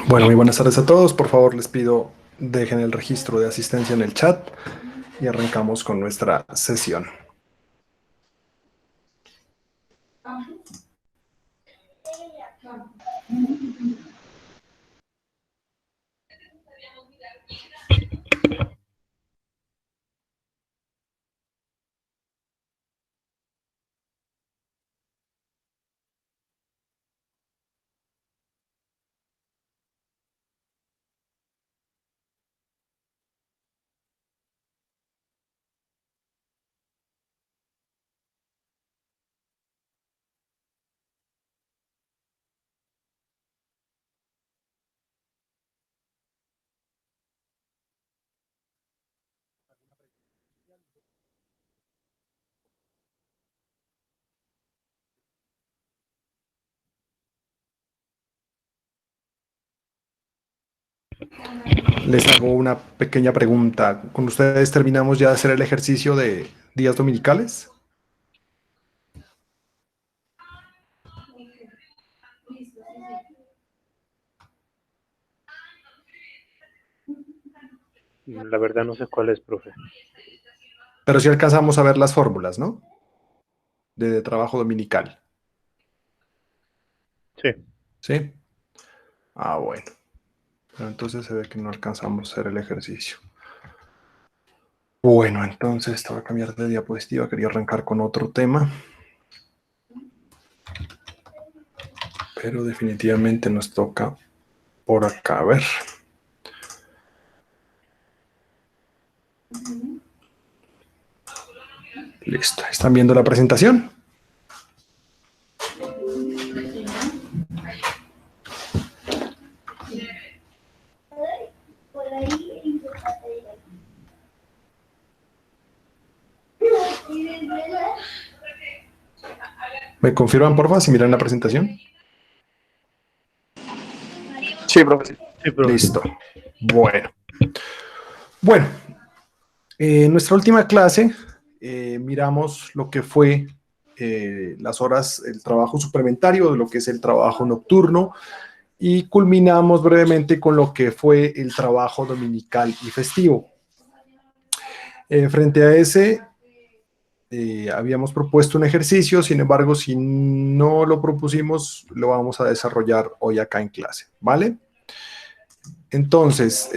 Bueno, muy buenas tardes a todos. Por favor, les pido dejen el registro de asistencia en el chat y arrancamos con nuestra sesión. Les hago una pequeña pregunta. ¿Con ustedes terminamos ya de hacer el ejercicio de días dominicales? La verdad no sé cuál es, profe. Pero sí alcanzamos a ver las fórmulas, ¿no? De trabajo dominical. Sí. ¿Sí? Ah, bueno. Pero entonces se ve que no alcanzamos a hacer el ejercicio. Bueno, entonces te voy a cambiar de diapositiva. Quería arrancar con otro tema. Pero definitivamente nos toca por acá. A ver. Listo. ¿Están viendo la presentación? ¿Me confirman, porfa, si miran la presentación? Sí, profe. Sí, profe. Listo. Bueno. Bueno, en nuestra última clase miramos lo que fue las horas, el trabajo suplementario, de lo que es el trabajo nocturno, y culminamos brevemente con lo que fue el trabajo dominical y festivo. Frente a ese, habíamos propuesto un ejercicio, sin embargo, si no lo propusimos, lo vamos a desarrollar hoy acá en clase, ¿vale? Entonces,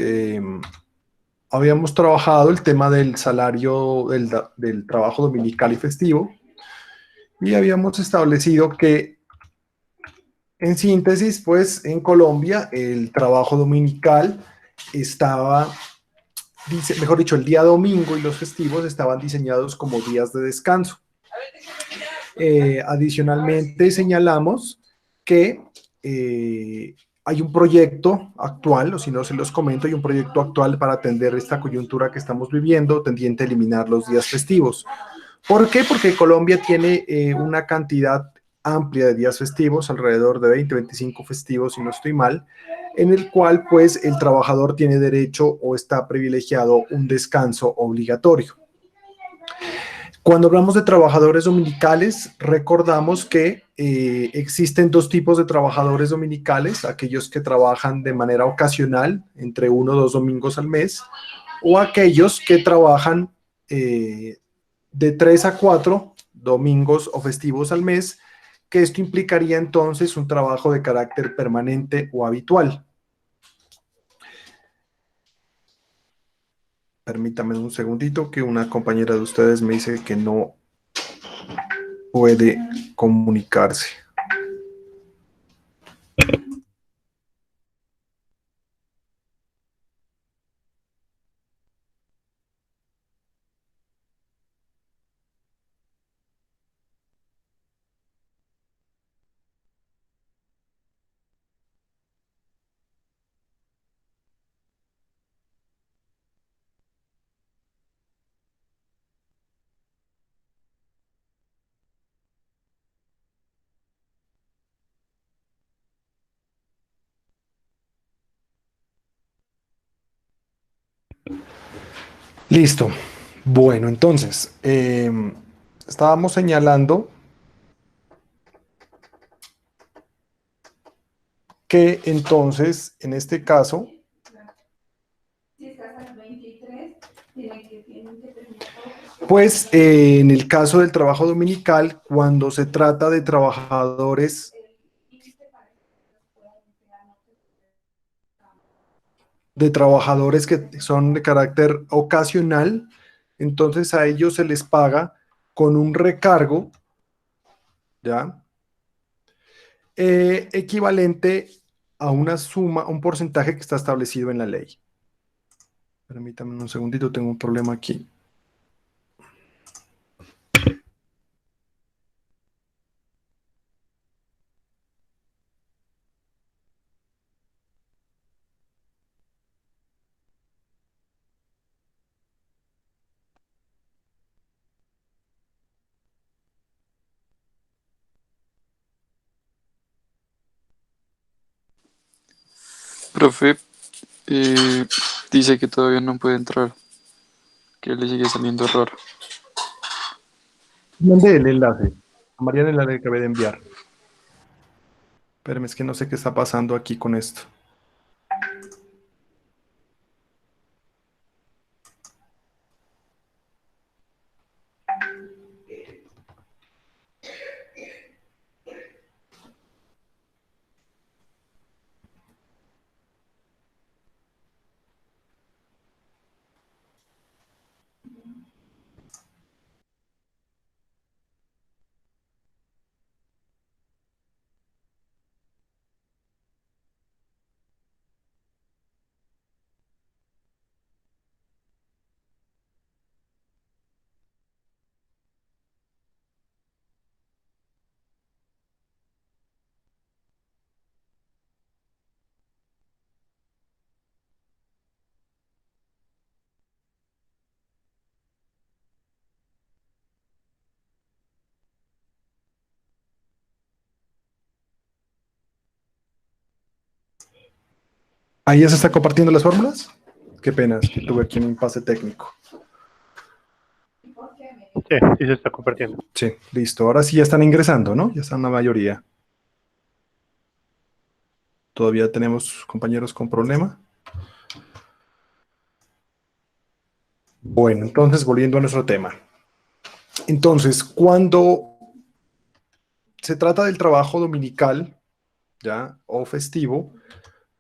habíamos trabajado el tema del salario del trabajo dominical y festivo y habíamos establecido que, en síntesis, pues en Colombia el trabajo dominical estaba, mejor dicho, el día domingo y los festivos estaban diseñados como días de descanso. Adicionalmente, señalamos que hay un proyecto actual, o si no se los comento, hay un proyecto actual para atender esta coyuntura que estamos viviendo, tendiente a eliminar los días festivos. ¿Por qué? Porque Colombia tiene una cantidad amplia de días festivos, alrededor de 20, 25 festivos, si no estoy mal, en el cual pues el trabajador tiene derecho o está privilegiado un descanso obligatorio. Cuando hablamos de trabajadores dominicales, recordamos que existen dos tipos de trabajadores dominicales, aquellos que trabajan de manera ocasional, entre 1 o 2 domingos al mes, o aquellos que trabajan de 3 a 4 domingos o festivos al mes, que esto implicaría entonces un trabajo de carácter permanente o habitual. Permítame un segundito que una compañera de ustedes me dice que no puede comunicarse. Listo. Bueno, entonces, estábamos señalando que entonces, en este caso, pues en el caso del trabajo dominical, cuando se trata de trabajadores que son de carácter ocasional, entonces a ellos se les paga con un recargo, ¿ya? Equivalente a una suma, a un porcentaje que está establecido en la ley. Permítame un segundito, tengo un problema aquí. Profe, eh, dice que todavía no puede entrar, que le sigue saliendo error. Mande el enlace. A Mariana le acabé de enviar. Espérame, es que no sé qué está pasando aquí con esto. ¿Ahí ya se está compartiendo las fórmulas? Qué pena, es que tuve aquí un impasse técnico. Sí, sí se está compartiendo. Sí, listo. Ahora sí ya están ingresando, ¿no? Ya están la mayoría. Todavía tenemos compañeros con problema. Bueno, entonces volviendo a nuestro tema. Entonces, cuando se trata del trabajo dominical, ¿ya? O festivo,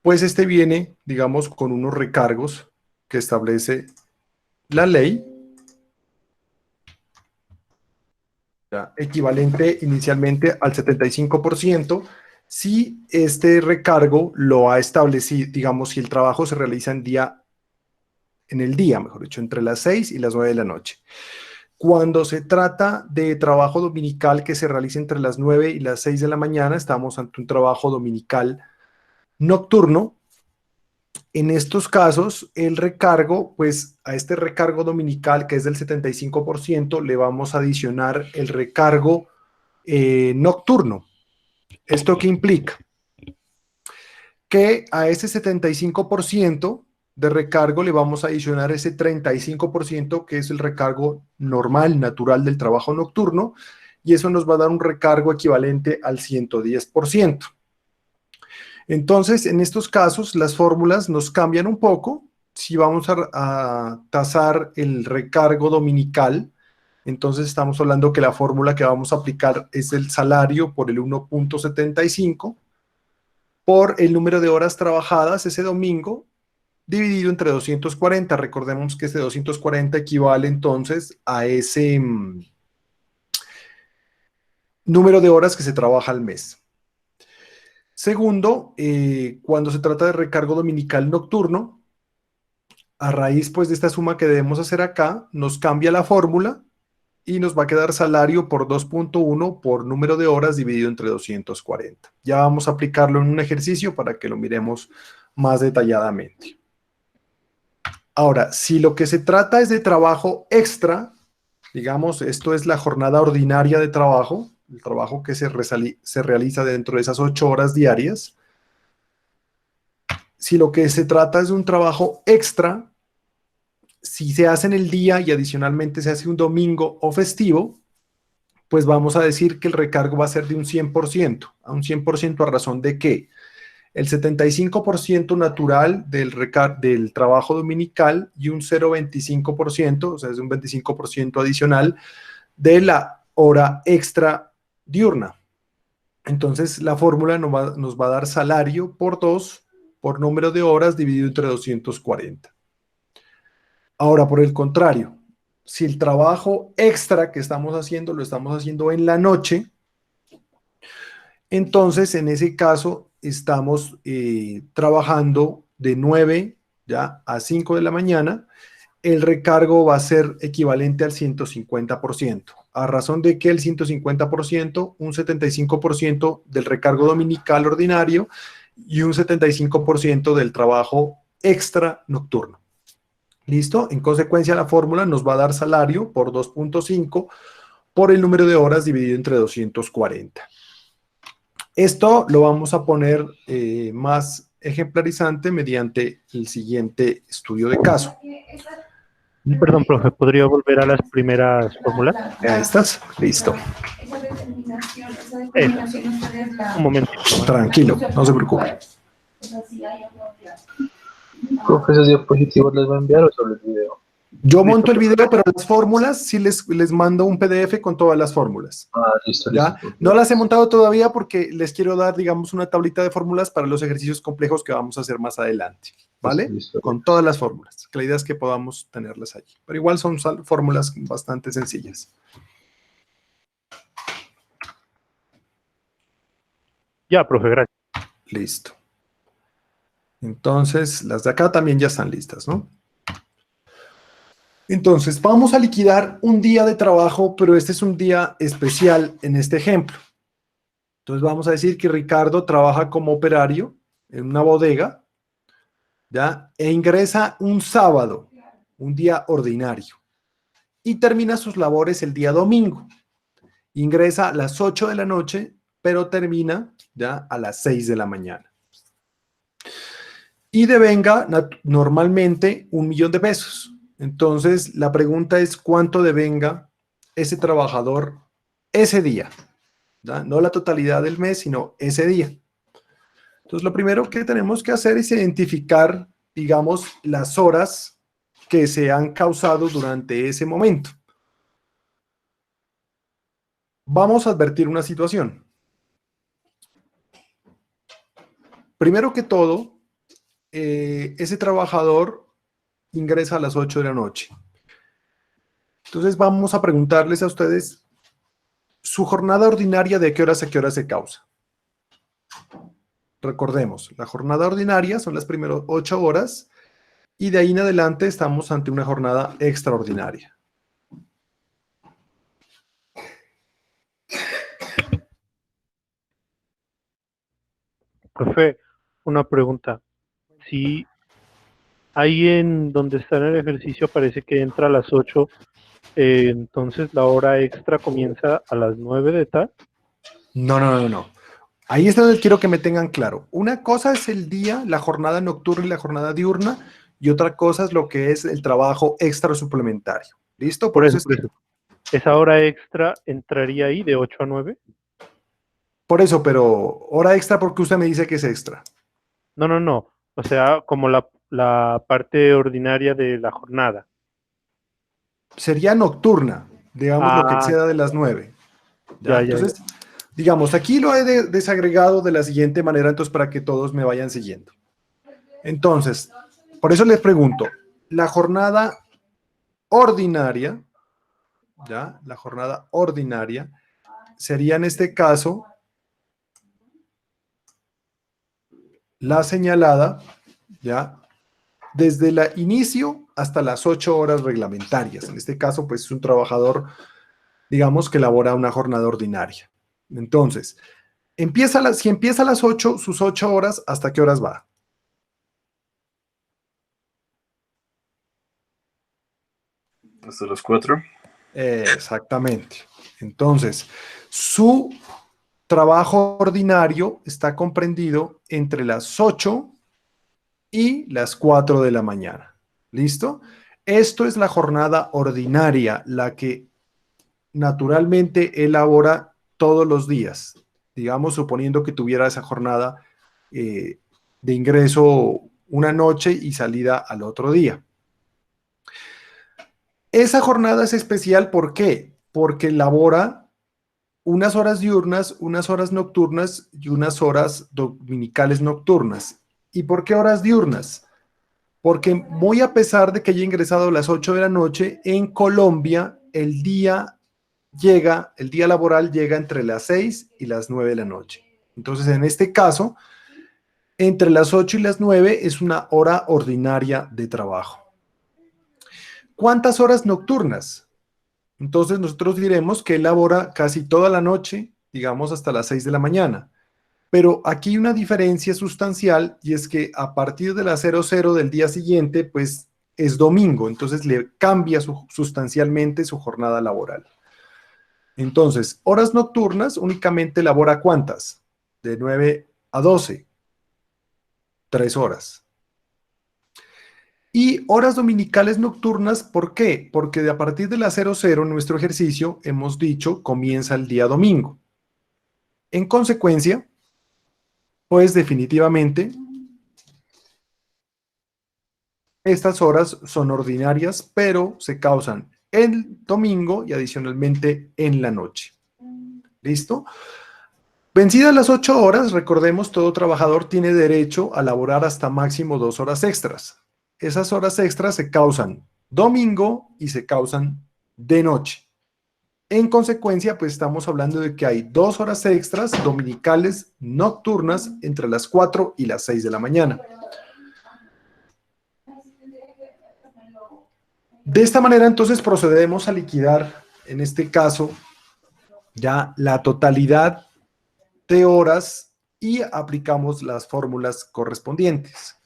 pues este viene, digamos, con unos recargos que establece la ley, ¿ya? Equivalente inicialmente al 75%, si este recargo lo ha establecido, digamos, si el trabajo se realiza en el día, mejor dicho, entre las 6 y las 9 de la noche. Cuando se trata de trabajo dominical que se realiza entre las 9 y las 6 de la mañana, estamos ante un trabajo dominical nocturno. En estos casos, el recargo, pues a este recargo dominical, que es del 75%, le vamos a adicionar el recargo nocturno. ¿Esto qué implica? Que a ese 75% de recargo le vamos a adicionar ese 35%, que es el recargo normal, natural del trabajo nocturno, y eso nos va a dar un recargo equivalente al 110%. Entonces, en estos casos, las fórmulas nos cambian un poco. Si vamos a tasar el recargo dominical, entonces estamos hablando que la fórmula que vamos a aplicar es el salario por el 1.75 por el número de horas trabajadas ese domingo dividido entre 240. Recordemos que ese 240 equivale entonces a ese número de horas que se trabaja al mes. Segundo, cuando se trata de recargo dominical nocturno, a raíz pues de esta suma que debemos hacer acá, nos cambia la fórmula y nos va a quedar salario por 2.1 por número de horas dividido entre 240. Ya vamos a aplicarlo en un ejercicio para que lo miremos más detalladamente. Ahora, si lo que se trata es de trabajo extra, digamos, esto es la jornada ordinaria de trabajo, el trabajo que se realiza dentro de esas 8 horas diarias. Si lo que se trata es de un trabajo extra, si se hace en el día y adicionalmente se hace un domingo o festivo, pues vamos a decir que el recargo va a ser de un 100%. ¿A un 100% a razón de qué? el 75% natural del trabajo dominical y un 0,25%, o sea, es un 25% adicional de la hora extra diurna. Entonces, la fórmula nos va a dar salario por 2 por número de horas dividido entre 240. Ahora, por el contrario, si el trabajo extra que estamos haciendo lo estamos haciendo en la noche, entonces en ese caso estamos trabajando de 9 ya a 5 de la mañana. El recargo va a ser equivalente al 150%, a razón de que el 150%, un 75% del recargo dominical ordinario y un 75% del trabajo extra nocturno. ¿Listo? En consecuencia, la fórmula nos va a dar salario por 2.5 por el número de horas dividido entre 240. Esto lo vamos a poner más ejemplarizante mediante el siguiente estudio de caso. Perdón, profe, ¿podría volver a las primeras fórmulas? Ahí estás, listo. Un momentito nomás. Tranquilo, no se preocupe. Profe, ¿esos diapositivos les va a enviar o solo el video? Yo monto el video, pero las fórmulas sí les mando un PDF con todas las fórmulas. Ah, listo, ¿Ya? listo. No las he montado todavía porque les quiero dar, digamos, una tablita de fórmulas para los ejercicios complejos que vamos a hacer más adelante. ¿Vale? Listo. Con todas las fórmulas. Que la idea es que podamos tenerlas allí. Pero igual son fórmulas bastante sencillas. Ya, profe, gracias. Listo. Entonces, las de acá también ya están listas, ¿no? Entonces, vamos a liquidar un día de trabajo, pero este es un día especial en este ejemplo. Entonces, vamos a decir que Ricardo trabaja como operario en una bodega, ¿ya? E ingresa un sábado, un día ordinario, y termina sus labores el día domingo. Ingresa a las 8 de la noche, pero termina ya a las 6 de la mañana. Y devenga normalmente 1.000.000 de pesos. Entonces, la pregunta es cuánto devenga ese trabajador ese día, ¿ya? No la totalidad del mes, sino ese día. Entonces, lo primero que tenemos que hacer es identificar, digamos, las horas que se han causado durante ese momento. Vamos a advertir una situación. Primero que todo, ese trabajador ingresa a las 8 de la noche. Entonces vamos a preguntarles a ustedes, ¿su jornada ordinaria de qué horas a qué horas se causa? Recordemos, la jornada ordinaria son las primeras 8 horas y de ahí en adelante estamos ante una jornada extraordinaria. Profe, una pregunta. Si ahí en donde está en el ejercicio parece que entra a las 8, entonces la hora extra comienza a las 9 de tal. No. Ahí es donde quiero que me tengan claro. Una cosa es el día, la jornada nocturna y la jornada diurna, y otra cosa es lo que es el trabajo extra suplementario. ¿Listo? Por eso, es por eso. ¿Esa hora extra entraría ahí de 8 a 9? por eso, pero hora extra porque usted me dice que es extra. No. O sea, como la parte ordinaria de la jornada. Sería nocturna, digamos lo que Ah, exceda de las 9. ¿Ya? ya. Entonces, digamos, aquí lo he desagregado de la siguiente manera, entonces para que todos me vayan siguiendo. Entonces, por eso les pregunto, la jornada ordinaria, ¿ya? La jornada ordinaria sería en este caso la señalada, ¿ya? Desde el inicio hasta las 8 horas reglamentarias. En este caso, pues es un trabajador, digamos, que elabora una jornada ordinaria. Entonces, si empieza a las 8, sus 8 horas, ¿hasta qué horas va? Hasta las 4. Exactamente. Entonces, su trabajo ordinario está comprendido entre las 8 y las 4 de la mañana. ¿Listo? Esto es la jornada ordinaria, la que naturalmente elabora todos los días. Digamos, suponiendo que tuviera esa jornada de ingreso una noche y salida al otro día. Esa jornada es especial, ¿por qué? Porque labora unas horas diurnas, unas horas nocturnas y unas horas dominicales nocturnas. ¿Y por qué horas diurnas? Porque muy a pesar de que haya ingresado a las 8 de la noche, en Colombia el día laboral llega entre las 6 y las 9 de la noche. Entonces, en este caso, entre las 8 y las 9 es una hora ordinaria de trabajo. ¿Cuántas horas nocturnas? Entonces, nosotros diremos que él labora casi toda la noche, digamos hasta las 6 de la mañana. Pero aquí hay una diferencia sustancial y es que a partir de las 00 del día siguiente, pues es domingo, entonces le cambia sustancialmente su jornada laboral. Entonces, horas nocturnas únicamente labora ¿cuántas? De 9 a 12, 3 horas. Y horas dominicales nocturnas, ¿por qué? Porque de a partir de las 00 nuestro ejercicio, hemos dicho, comienza el día domingo. En consecuencia, pues definitivamente estas horas son ordinarias, pero se causan el domingo y adicionalmente en la noche. ¿Listo? Vencidas las 8 horas, recordemos, todo trabajador tiene derecho a laborar hasta máximo 2 horas extras. Esas horas extras se causan domingo y se causan de noche. En consecuencia, pues estamos hablando de que hay 2 horas extras dominicales nocturnas entre las 4 y las 6 de la mañana. De esta manera, entonces, procedemos a liquidar, en este caso, ya la totalidad de horas y aplicamos las fórmulas correspondientes.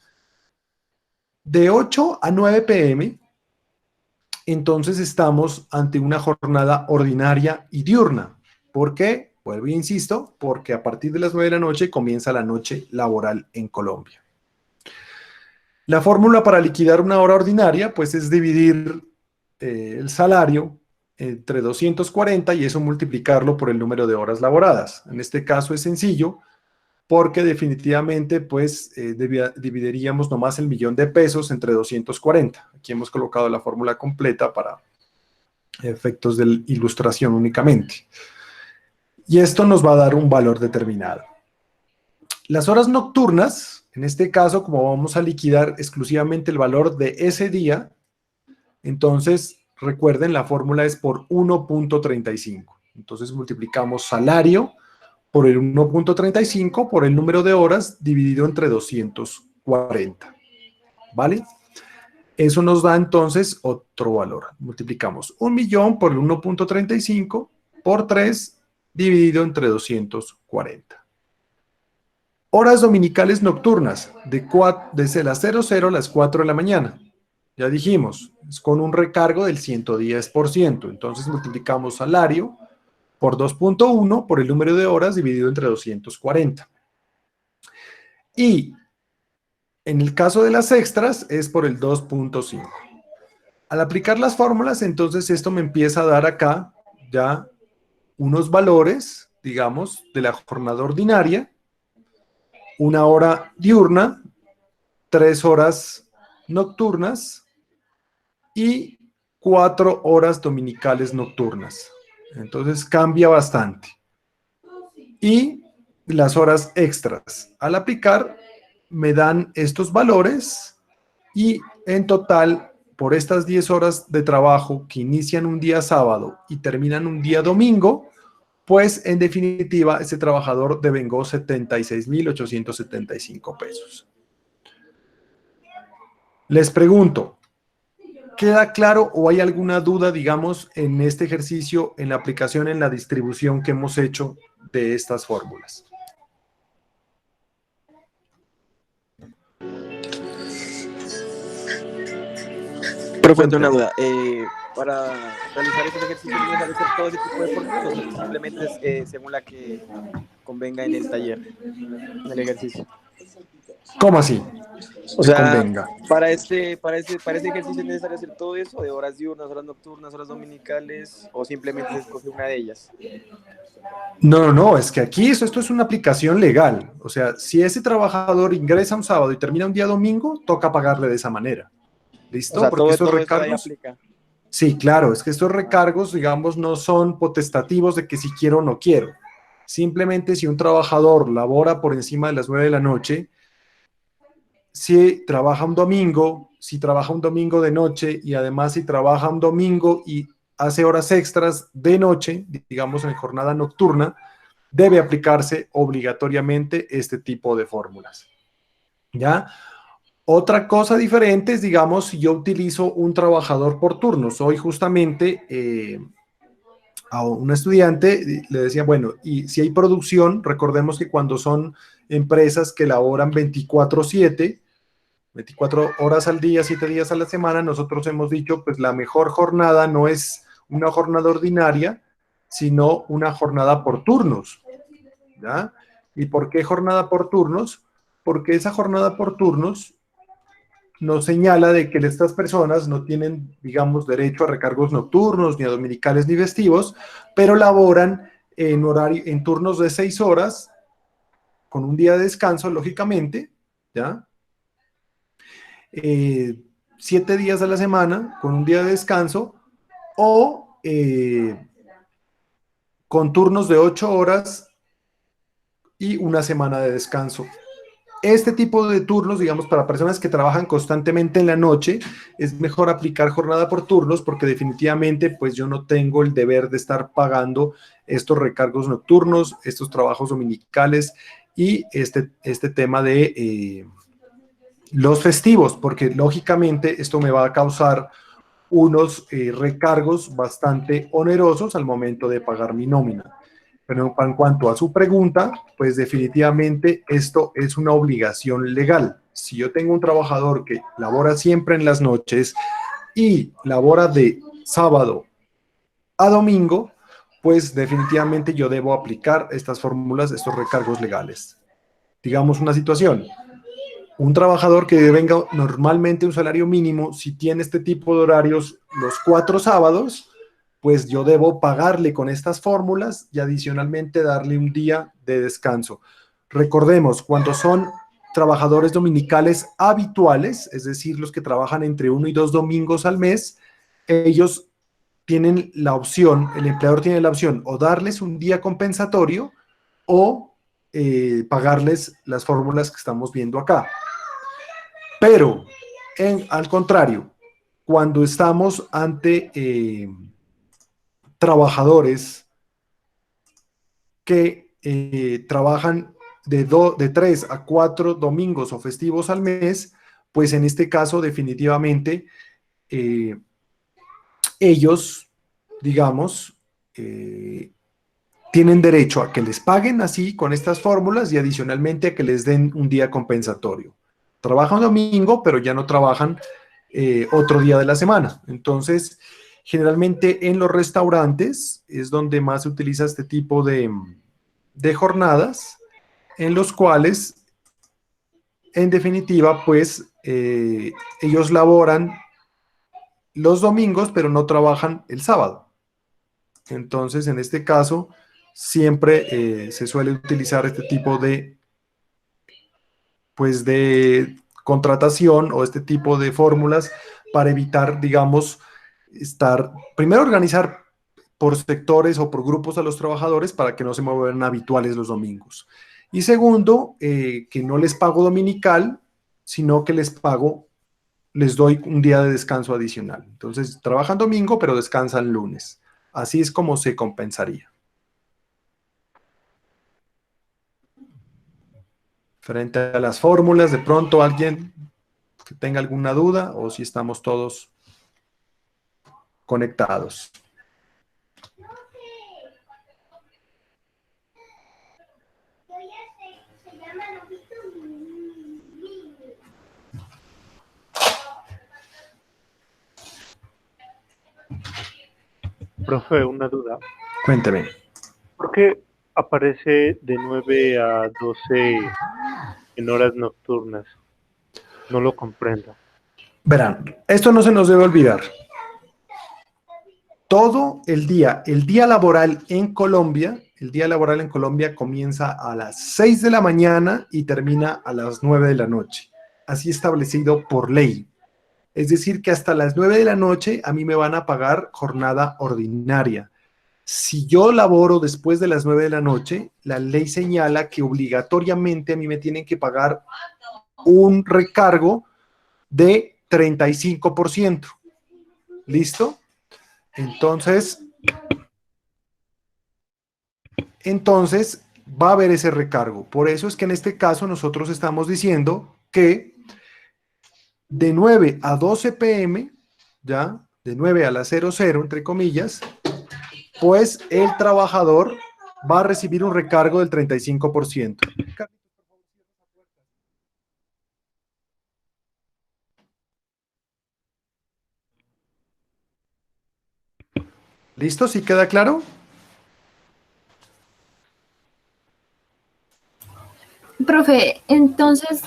De 8 a 9 p.m., entonces estamos ante una jornada ordinaria y diurna. ¿Por qué? Vuelvo e insisto, porque a partir de las 9 de la noche comienza la noche laboral en Colombia. La fórmula para liquidar una hora ordinaria, pues es dividir el salario entre 240 y eso multiplicarlo por el número de horas laboradas. En este caso es sencillo, porque definitivamente pues dividiríamos nomás el $1.000.000 entre 240. Aquí hemos colocado la fórmula completa para efectos de ilustración únicamente. Y esto nos va a dar un valor determinado. Las horas nocturnas, en este caso, como vamos a liquidar exclusivamente el valor de ese día, entonces recuerden, la fórmula es por 1.35. Entonces multiplicamos salario por el 1.35 por el número de horas dividido entre 240. ¿Vale? Eso nos da entonces otro valor. Multiplicamos 1.000.000 por el 1.35 por 3 dividido entre 240. Horas dominicales nocturnas desde las 00 a las 4 de la mañana. Ya dijimos, es con un recargo del 110%. Entonces multiplicamos salario por 2.1 por el número de horas dividido entre 240. Y en el caso de las extras es por el 2.5. Al aplicar las fórmulas, entonces esto me empieza a dar acá ya unos valores, digamos, de la jornada ordinaria, una hora diurna, 3 horas nocturnas y 4 horas dominicales nocturnas. Entonces cambia bastante. Y las horas extras. Al aplicar, me dan estos valores y en total, por estas 10 horas de trabajo que inician un día sábado y terminan un día domingo, pues en definitiva, ese trabajador devengó $76.875. Les pregunto, ¿queda claro o hay alguna duda, digamos, en este ejercicio, en la aplicación, en la distribución que hemos hecho de estas fórmulas? Profe, tengo una duda. Para realizar este ejercicio, ¿es necesario hacer todo ese tipo de fórmulas o simplemente es según la que convenga en el taller, en el ejercicio? ¿Cómo así? O te sea, convenga. para ese ejercicio es necesario hacer todo eso, de horas diurnas, horas nocturnas, horas dominicales, o simplemente se escoge una de ellas. No, es que aquí esto es una aplicación legal. O sea, si ese trabajador ingresa un sábado y termina un día domingo, toca pagarle de esa manera. O ¿Listo? sea, Porque estos todo eso ahí recargos, aplica. sí, claro, es que estos recargos, digamos, no son potestativos de que si quiero o no quiero. Simplemente si un trabajador labora por encima de las 9 de la noche, si trabaja un domingo, si trabaja un domingo de noche y además si trabaja un domingo y hace horas extras de noche, digamos en jornada nocturna, debe aplicarse obligatoriamente este tipo de fórmulas. ¿Ya? Otra cosa diferente es, digamos, si yo utilizo un trabajador por turnos. Hoy justamente a un estudiante le decía, bueno, y si hay producción, recordemos que cuando son empresas que laboran 24/7, 24 horas al día, 7 días a la semana, nosotros hemos dicho, pues la mejor jornada no es una jornada ordinaria, sino una jornada por turnos. ¿Ya? ¿Y por qué jornada por turnos? Porque esa jornada por turnos nos señala de que estas personas no tienen, digamos, derecho a recargos nocturnos, ni a dominicales, ni festivos, pero laboran en turnos de 6 horas, con un día de descanso, lógicamente, ¿ya? 7 días a la semana, con un día de descanso, o con turnos de 8 horas y una semana de descanso. Este tipo de turnos, digamos, para personas que trabajan constantemente en la noche, es mejor aplicar jornada por turnos porque definitivamente pues yo no tengo el deber de estar pagando estos recargos nocturnos, estos trabajos dominicales y este tema de los festivos, porque lógicamente esto me va a causar unos recargos bastante onerosos al momento de pagar mi nómina. Pero en cuanto a su pregunta, pues definitivamente esto es una obligación legal. Si yo tengo un trabajador que labora siempre en las noches y labora de sábado a domingo, pues definitivamente yo debo aplicar estas fórmulas, estos recargos legales. Digamos una situación. Un trabajador que venga normalmente un salario mínimo, si tiene este tipo de horarios los 4 sábados, pues yo debo pagarle con estas fórmulas y adicionalmente darle un día de descanso. Recordemos, cuando son trabajadores dominicales habituales, es decir, los que trabajan entre 1 y 2 domingos al mes, ellos tienen la opción, el empleador tiene la opción o darles un día compensatorio o pagarles las fórmulas que estamos viendo acá. Pero, al contrario, cuando estamos ante trabajadores que trabajan de 3 a 4 domingos o festivos al mes, pues en este caso definitivamente ellos, digamos, tienen derecho a que les paguen así con estas fórmulas y adicionalmente a que les den un día compensatorio. Trabajan domingo, pero ya no trabajan otro día de la semana. Entonces, generalmente en los restaurantes es donde más se utiliza este tipo de jornadas, en los cuales, en definitiva, pues ellos laboran los domingos, pero no trabajan el sábado. Entonces, en este caso, siempre se suele utilizar este tipo pues, de contratación o este tipo de fórmulas para evitar, digamos, primero organizar por sectores o por grupos a los trabajadores para que no se muevan habituales los domingos. Y segundo, que no les pago dominical, sino que les doy un día de descanso adicional. Entonces, trabajan domingo, pero descansan lunes. Así es como se compensaría. Frente a las fórmulas, de pronto alguien que tenga alguna duda o si estamos todos conectados. Profe, una duda. Cuénteme. ¿Por qué aparece de 9 a 12 en horas nocturnas? no lo comprendo. Verán, esto no se nos debe olvidar. Todo el día laboral en Colombia, el día laboral en Colombia comienza a las 6 de la mañana y termina a las 9 de la noche. Así establecido por ley. Es decir, que hasta las 9 de la noche a mí me van a pagar jornada ordinaria. Si yo laboro después de las 9 de la noche, la ley señala que obligatoriamente a mí me tienen que pagar un recargo de 35%. ¿Listo? Entonces va a haber ese recargo. Por eso es que en este caso nosotros estamos diciendo que de 9 a 12 p.m., ¿ya? De 9 a las 00, entre comillas, pues el trabajador va a recibir un recargo del 35%. ¿Listo? ¿Sí queda claro? Profe, entonces,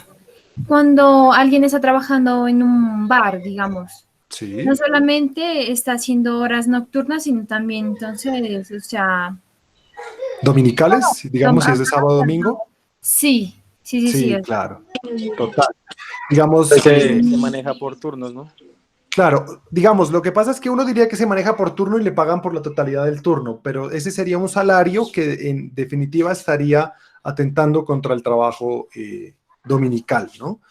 cuando alguien está trabajando en un bar, digamos, Sí. no solamente está haciendo horas nocturnas, sino también, entonces, o sea, ¿Dominicales? Digamos, si es de sábado a domingo. sí, sí, sí, sí. Sí, claro. Total. Digamos, Se maneja por turnos, ¿no? claro, digamos, lo que pasa es que uno diría que se maneja por turno y le pagan por la totalidad del turno, pero ese sería un salario que en definitiva estaría atentando contra el trabajo dominical, ¿no?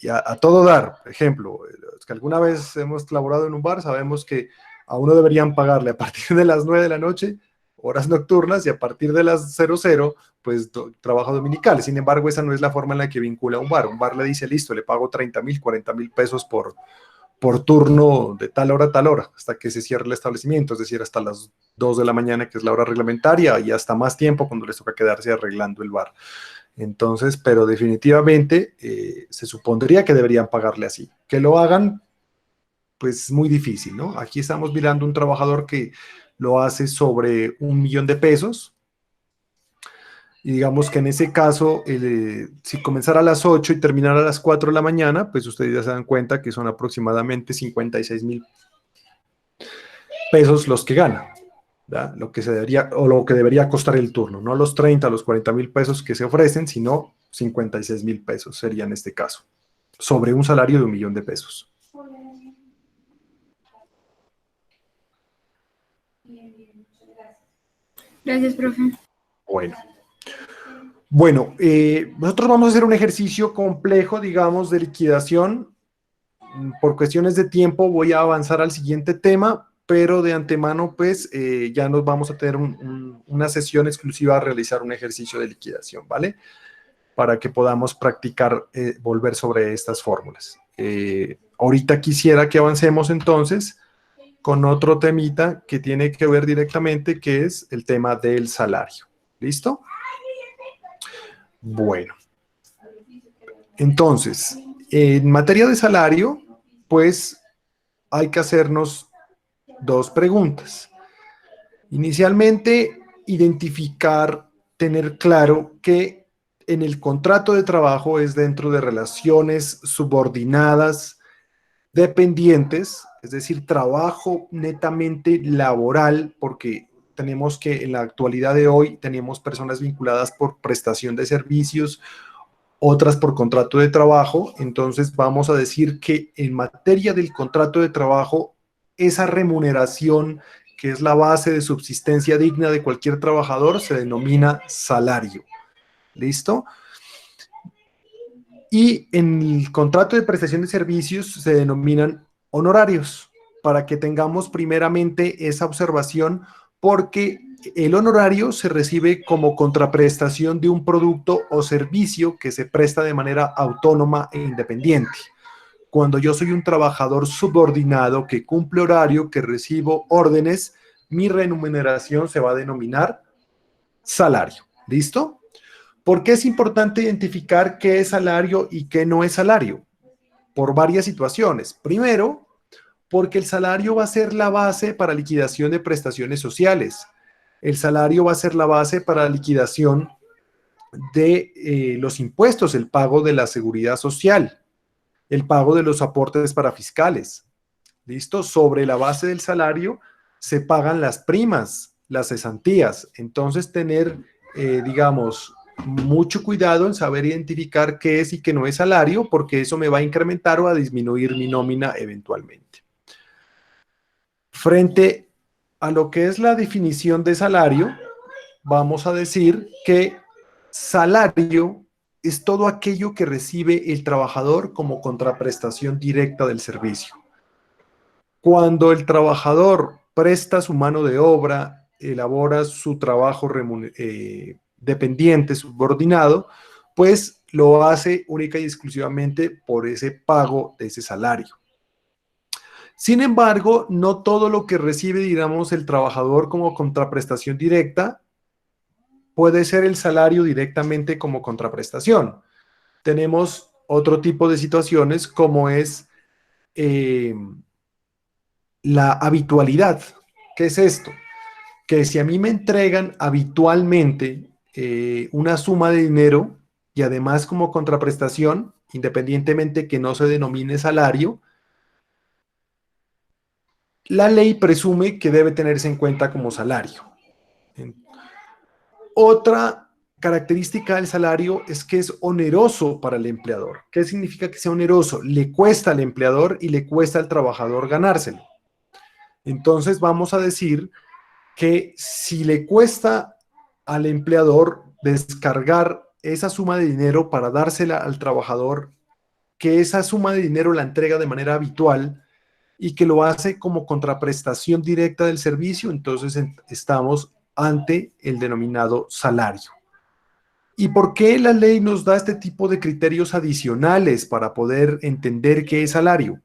Y a todo dar, por ejemplo, los que alguna vez hemos laborado en un bar, sabemos que a uno deberían pagarle a partir de las 9 de la noche, horas nocturnas, y a partir de las 00, pues trabajo dominical. Sin embargo, esa no es la forma en la que vincula un bar. Un bar le dice, listo, le pago 30.000, 40.000 pesos por turno de tal hora a tal hora, hasta que se cierre el establecimiento, es decir, hasta las 2 de la mañana, que es la hora reglamentaria, y hasta más tiempo cuando les toca quedarse arreglando el bar. Entonces, pero definitivamente se supondría que deberían pagarle así. Que lo hagan, pues muy difícil, ¿no? Aquí estamos mirando un trabajador que lo hace sobre 1.000.000 de pesos, y digamos que en ese caso, si comenzara a las 8 y terminara a las 4 de la mañana, pues ustedes ya se dan cuenta que son aproximadamente 56.000 pesos los que gana, ¿verdad? Lo que se debería, o lo que debería costar el turno, no los 30, los 40.000 pesos que se ofrecen, sino 56.000 pesos sería en este caso, sobre un salario de 1.000.000 de pesos. Gracias, profe. Bueno, nosotros vamos a hacer un ejercicio complejo, digamos, de liquidación. Por cuestiones de tiempo voy a avanzar al siguiente tema, pero de antemano, pues, ya nos vamos a tener una sesión exclusiva a realizar un ejercicio de liquidación, ¿vale? Para que podamos practicar, volver sobre estas fórmulas. Ahorita quisiera que avancemos entonces con otro temita que tiene que ver directamente, que es el tema del salario. ¿Listo? Bueno. Entonces, en materia de salario, pues hay que hacernos dos preguntas. Inicialmente, identificar, tener claro que en el contrato de trabajo es dentro de relaciones subordinadas, dependientes, es decir, trabajo netamente laboral, porque tenemos que en la actualidad de hoy tenemos personas vinculadas por prestación de servicios, otras por contrato de trabajo. Entonces vamos a decir que en materia del contrato de trabajo, esa remuneración que es la base de subsistencia digna de cualquier trabajador se denomina salario. ¿Listo? Y en el contrato de prestación de servicios se denominan honorarios, para que tengamos primeramente esa observación, porque el honorario se recibe como contraprestación de un producto o servicio que se presta de manera autónoma e independiente. Cuando yo soy un trabajador subordinado que cumple horario, que recibo órdenes, mi remuneración se va a denominar salario. ¿Listo? ¿Por qué es importante identificar qué es salario y qué no es salario? Por varias situaciones. Primero, porque el salario va a ser la base para liquidación de prestaciones sociales. El salario va a ser la base para la liquidación de los impuestos, el pago de la seguridad social, el pago de los aportes para fiscales. ¿Listo? Sobre la base del salario se pagan las primas, las cesantías. Entonces, tener, digamos, mucho cuidado en saber identificar qué es y qué no es salario, porque eso me va a incrementar o a disminuir mi nómina eventualmente. Frente a lo que es la definición de salario, vamos a decir que salario es todo aquello que recibe el trabajador como contraprestación directa del servicio. Cuando el trabajador presta su mano de obra, elabora su trabajo dependiente, subordinado, pues lo hace única y exclusivamente por ese pago de ese salario. Sin embargo, no todo lo que recibe, digamos, el trabajador como contraprestación directa puede ser el salario directamente como contraprestación. Tenemos otro tipo de situaciones como es la habitualidad. ¿Qué es esto? Que si a mí me entregan habitualmente una suma de dinero y además como contraprestación, independientemente que no se denomine salario, la ley presume que debe tenerse en cuenta como salario. Otra característica del salario es que es oneroso para el empleador. ¿Qué significa que sea oneroso? Le cuesta al empleador y le cuesta al trabajador ganárselo. Entonces vamos a decir que si le cuesta al empleador descargar esa suma de dinero para dársela al trabajador, que esa suma de dinero la entrega de manera habitual y que lo hace como contraprestación directa del servicio, entonces estamos ante el denominado salario. ¿Y por qué la ley nos da este tipo de criterios adicionales para poder entender qué es salario?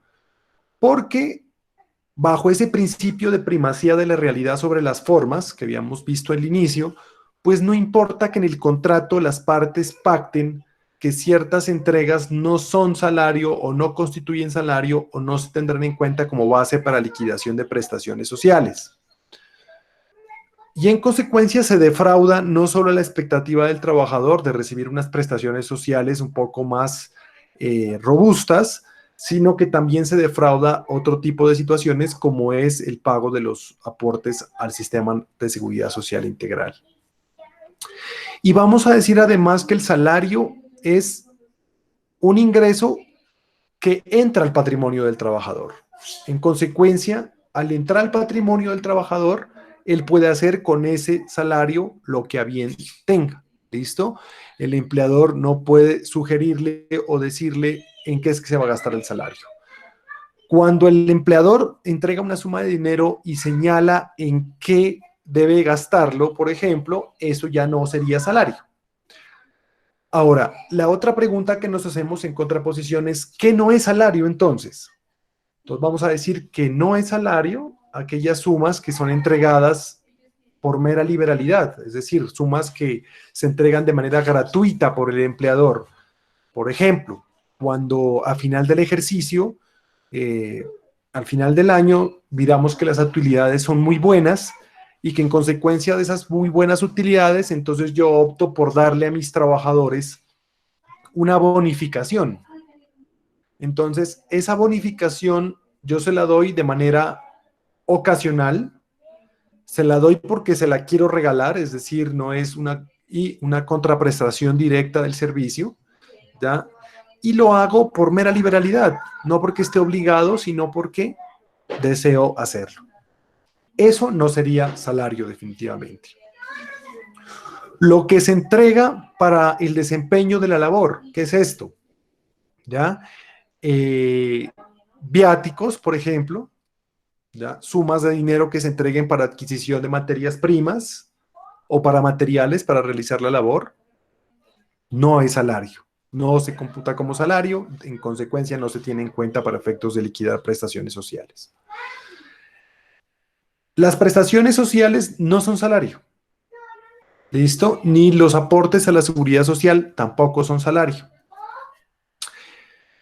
Porque bajo ese principio de primacía de la realidad sobre las formas que habíamos visto al inicio, pues no importa que en el contrato las partes pacten que ciertas entregas no son salario o no constituyen salario o no se tendrán en cuenta como base para liquidación de prestaciones sociales. Y en consecuencia se defrauda no solo la expectativa del trabajador de recibir unas prestaciones sociales un poco más robustas, sino que también se defrauda otro tipo de situaciones como es el pago de los aportes al sistema de seguridad social integral. Y vamos a decir además que el salario es un ingreso que entra al patrimonio del trabajador. En consecuencia, al entrar al patrimonio del trabajador, él puede hacer con ese salario lo que a bien tenga. ¿Listo? El empleador no puede sugerirle o decirle en qué es que se va a gastar el salario. Cuando el empleador entrega una suma de dinero y señala en qué debe gastarlo, por ejemplo, eso ya no sería salario. Ahora, la otra pregunta que nos hacemos en contraposición es, ¿qué no es salario entonces? Entonces vamos a decir que no es salario aquellas sumas que son entregadas por mera liberalidad, es decir, sumas que se entregan de manera gratuita por el empleador. Por ejemplo, cuando a final del ejercicio, al final del año, miramos que las utilidades son muy buenas y que en consecuencia de esas muy buenas utilidades, entonces yo opto por darle a mis trabajadores una bonificación. Entonces, esa bonificación yo se la doy de manera ocasional, se la doy porque se la quiero regalar, es decir, no es una contraprestación directa del servicio, ¿ya? Y lo hago por mera liberalidad, no porque esté obligado, sino porque deseo hacerlo. Eso no sería salario definitivamente. Lo que se entrega para el desempeño de la labor, ¿qué es esto? ¿Ya? Viáticos, por ejemplo, ¿ya? Sumas de dinero que se entreguen para adquisición de materias primas o para materiales para realizar la labor, no es salario. No se computa como salario, en consecuencia no se tiene en cuenta para efectos de liquidar prestaciones sociales. Las prestaciones sociales no son salario. ¿Listo? Ni los aportes a la seguridad social tampoco son salario.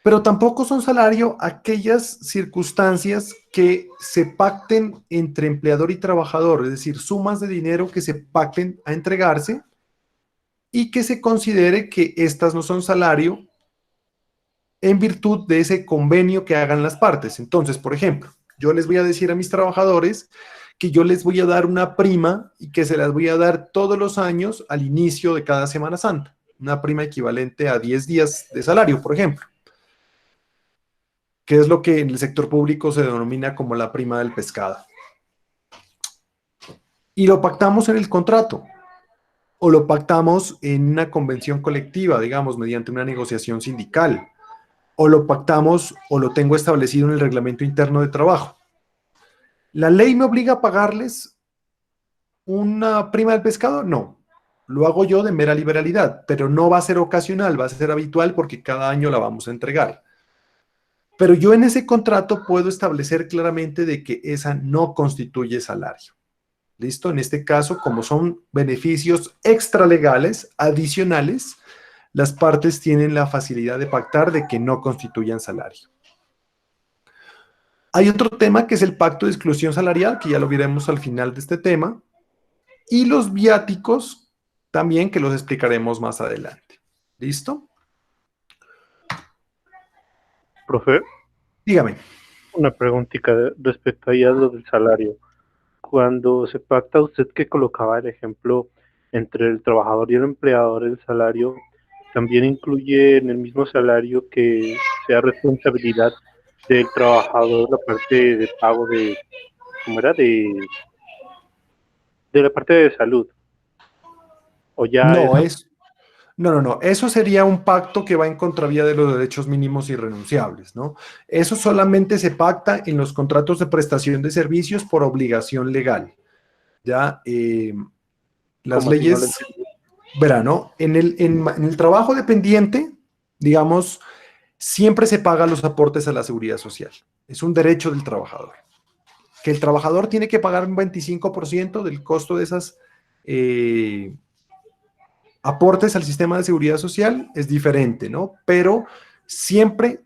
Pero tampoco son salario aquellas circunstancias que se pacten entre empleador y trabajador, es decir, sumas de dinero que se pacten a entregarse y que se considere que estas no son salario en virtud de ese convenio que hagan las partes. Entonces, por ejemplo, yo les voy a decir a mis trabajadores que yo les voy a dar una prima y que se las voy a dar todos los años al inicio de cada Semana Santa. Una prima equivalente a 10 días de salario, por ejemplo, que es lo que en el sector público se denomina como la prima del pescado. Y lo pactamos en el contrato, o lo pactamos en una convención colectiva, digamos, mediante una negociación sindical, o lo pactamos o lo tengo establecido en el reglamento interno de trabajo. ¿La ley me obliga a pagarles una prima del pescado? No. Lo hago yo de mera liberalidad, pero no va a ser ocasional, va a ser habitual porque cada año la vamos a entregar. Pero yo en ese contrato puedo establecer claramente de que esa no constituye salario. ¿Listo? En este caso, como son beneficios extralegales, adicionales, las partes tienen la facilidad de pactar de que no constituyan salario. Hay otro tema que es el pacto de exclusión salarial, que ya lo veremos al final de este tema, y los viáticos también, que los explicaremos más adelante. ¿Listo? Profe, Dígame. una preguntita respecto ahí a lo del salario. Cuando se pacta, usted que colocaba el ejemplo entre el trabajador y el empleador, el salario también incluye en el mismo salario que sea responsabilidad del trabajador la parte de pago de, ¿cómo era? De la parte de salud. O ya No, eso, no. Eso sería un pacto que va en contravía de los derechos mínimos irrenunciables, ¿no? Eso solamente se pacta en los contratos de prestación de servicios por obligación legal. Ya, las como si no lo leyes, entendí. verá, ¿no? En el trabajo dependiente, digamos, siempre se pagan los aportes a la seguridad social. Es un derecho del trabajador. Que el trabajador tiene que pagar un 25% del costo de esas aportes al sistema de seguridad social es diferente, ¿no? Pero siempre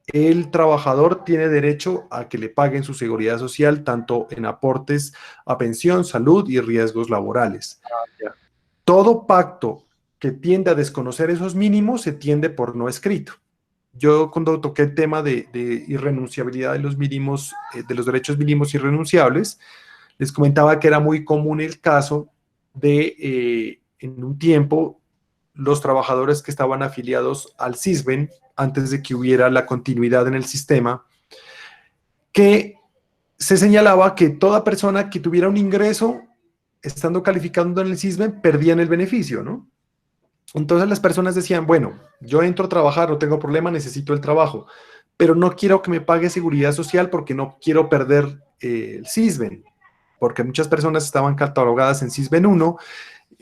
el trabajador tiene derecho a que le paguen su seguridad social, tanto en aportes a pensión, salud y riesgos laborales. Ya. Todo pacto que tiende a desconocer esos mínimos se tiende por no escrito. Yo cuando toqué el tema de irrenunciabilidad de los mínimos, de los derechos mínimos irrenunciables, les comentaba que era muy común el caso de, en un tiempo, los trabajadores que estaban afiliados al SISBEN, antes de que hubiera la continuidad en el sistema, que se señalaba que toda persona que tuviera un ingreso, estando calificando en el SISBEN, perdían el beneficio, ¿no? Entonces las personas decían, bueno, yo entro a trabajar, no tengo problema, necesito el trabajo, pero no quiero que me pague seguridad social porque no quiero perder el SISBEN, porque muchas personas estaban catalogadas en SISBEN 1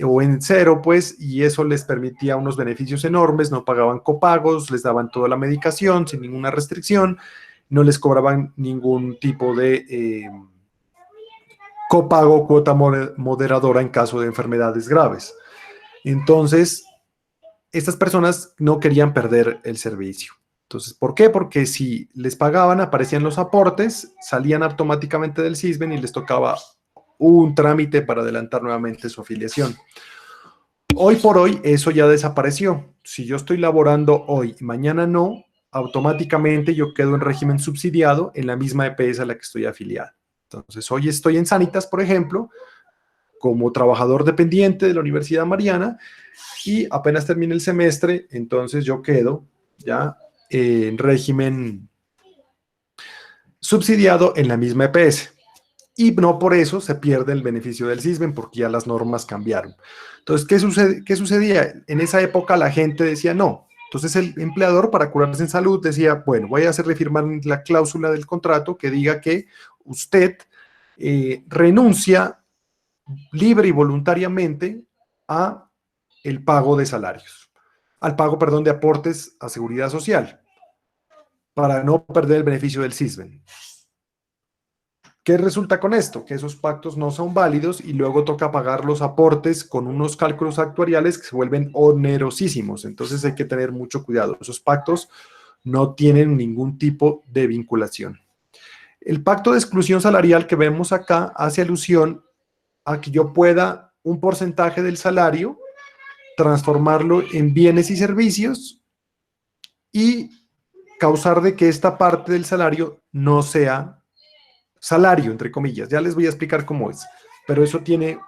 o en 0, pues, y eso les permitía unos beneficios enormes, no pagaban copagos, les daban toda la medicación sin ninguna restricción, no les cobraban ningún tipo de copago, cuota moderadora en caso de enfermedades graves. Entonces, estas personas no querían perder el servicio. Entonces, ¿por qué? Porque si les pagaban, aparecían los aportes, salían automáticamente del SISBEN y les tocaba un trámite para adelantar nuevamente su afiliación. Hoy por hoy, eso ya desapareció. Si yo estoy laborando hoy y mañana no, automáticamente yo quedo en régimen subsidiado en la misma EPS a la que estoy afiliado. Entonces, hoy estoy en Sanitas, por ejemplo, como trabajador dependiente de la Universidad Mariana, y apenas termine el semestre, entonces yo quedo ya en régimen subsidiado en la misma EPS. Y no por eso se pierde el beneficio del SISBEN, porque ya las normas cambiaron. Entonces, ¿qué sucedía? En esa época la gente decía no. Entonces el empleador, para curarse en salud, decía, bueno, voy a hacerle firmar la cláusula del contrato que diga que usted renuncia libre y voluntariamente a el pago de salarios, al pago, perdón, de aportes a seguridad social, para no perder el beneficio del SISBEN. ¿Qué resulta con esto? Que esos pactos no son válidos y luego toca pagar los aportes con unos cálculos actuariales que se vuelven onerosísimos. Entonces hay que tener mucho cuidado. Esos pactos no tienen ningún tipo de vinculación. El pacto de exclusión salarial que vemos acá hace alusión a que yo pueda un porcentaje del salario transformarlo en bienes y servicios y causar de que esta parte del salario no sea salario, entre comillas. Ya les voy a explicar cómo es, pero eso tiene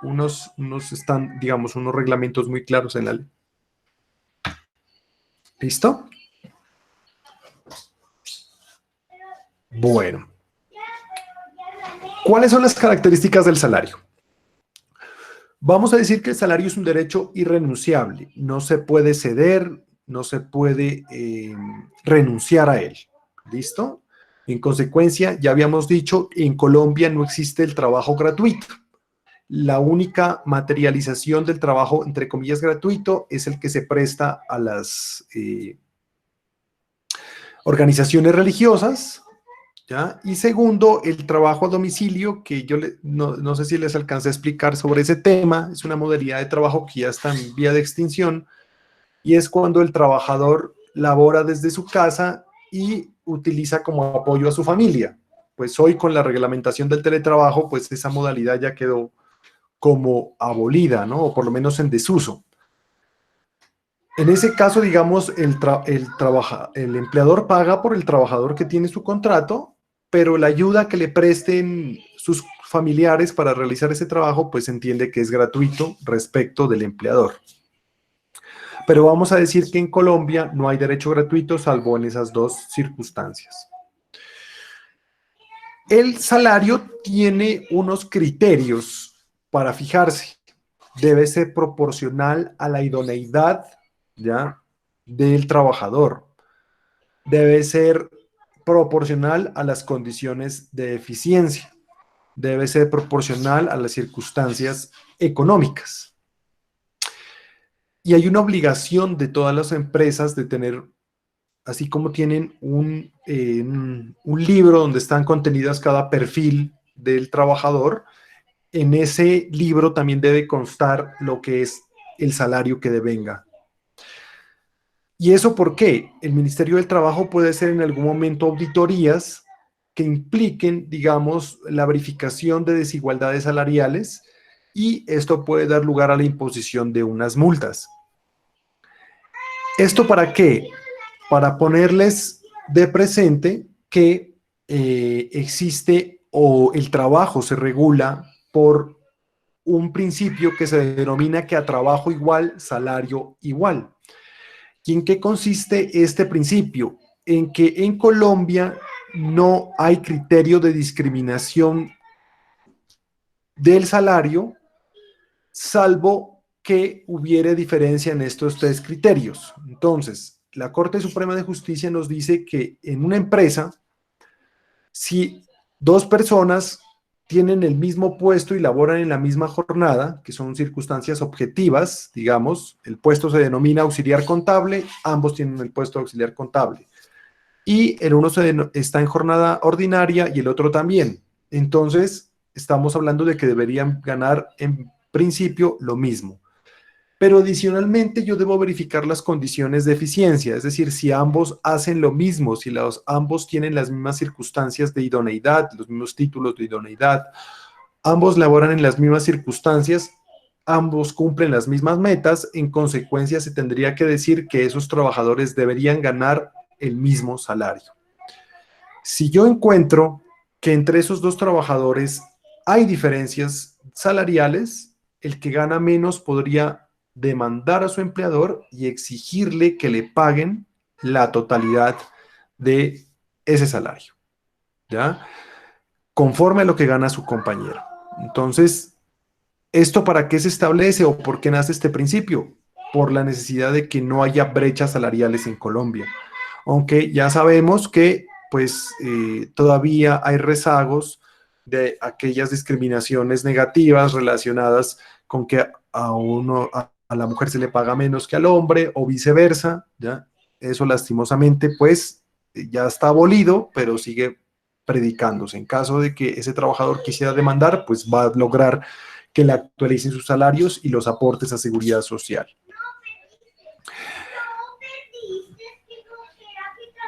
digamos, unos reglamentos muy claros en la ley. ¿Listo? Bueno. ¿Cuáles son las características del salario? Vamos a decir que el salario es un derecho irrenunciable, no se puede ceder, no se puede renunciar a él. ¿Listo? En consecuencia, ya habíamos dicho, en Colombia no existe el trabajo gratuito. La única materialización del trabajo, entre comillas, gratuito, es el que se presta a las organizaciones religiosas, ¿ya? Y segundo, el trabajo a domicilio, que yo no sé si les alcancé a explicar sobre ese tema, es una modalidad de trabajo que ya está en vía de extinción, y es cuando el trabajador labora desde su casa y utiliza como apoyo a su familia. Pues hoy con la reglamentación del teletrabajo, pues esa modalidad ya quedó como abolida, ¿no? O por lo menos en desuso. En ese caso, digamos, el empleador paga por el trabajador que tiene su contrato, pero la ayuda que le presten sus familiares para realizar ese trabajo, pues entiende que es gratuito respecto del empleador. Pero vamos a decir que en Colombia no hay derecho gratuito salvo en esas dos circunstancias. El salario tiene unos criterios para fijarse. Debe ser proporcional a la idoneidad, ¿ya?, del trabajador. Debe ser proporcional a las condiciones de eficiencia. Debe ser proporcional a las circunstancias económicas. Y hay una obligación de todas las empresas de tener, así como tienen un libro donde están contenidas cada perfil del trabajador, en ese libro también debe constar lo que es el salario que devenga. ¿Y eso por qué? El Ministerio del Trabajo puede hacer en algún momento auditorías que impliquen, digamos, la verificación de desigualdades salariales, y esto puede dar lugar a la imposición de unas multas. ¿Esto para qué? Para ponerles de presente que existe, o el trabajo se regula por un principio que se denomina que a trabajo igual, salario igual. ¿Y en qué consiste este principio? En que en Colombia no hay criterio de discriminación del salario, salvo que hubiere diferencia en estos tres criterios. Entonces, la Corte Suprema de Justicia nos dice que en una empresa, si dos personas tienen el mismo puesto y laboran en la misma jornada, que son circunstancias objetivas, digamos, el puesto se denomina auxiliar contable, ambos tienen el puesto de auxiliar contable, y el uno está en jornada ordinaria y el otro también. Entonces, estamos hablando de que deberían ganar en principio lo mismo. Pero adicionalmente yo debo verificar las condiciones de eficiencia, es decir, si ambos hacen lo mismo, si ambos tienen las mismas circunstancias de idoneidad, los mismos títulos de idoneidad, ambos laboran en las mismas circunstancias, ambos cumplen las mismas metas, en consecuencia se tendría que decir que esos trabajadores deberían ganar el mismo salario. Si yo encuentro que entre esos dos trabajadores hay diferencias salariales, el que gana menos podría demandar a su empleador y exigirle que le paguen la totalidad de ese salario, ¿ya?, conforme a lo que gana su compañero. Entonces, ¿esto para qué se establece o por qué nace este principio? Por la necesidad de que no haya brechas salariales en Colombia. Aunque ya sabemos que pues todavía hay rezagos de aquellas discriminaciones negativas relacionadas con que a la mujer se le paga menos que al hombre o viceversa, ¿ya? Eso lastimosamente pues ya está abolido, pero sigue predicándose. En caso de que ese trabajador quisiera demandar, pues va a lograr que le actualicen sus salarios y los aportes a seguridad social.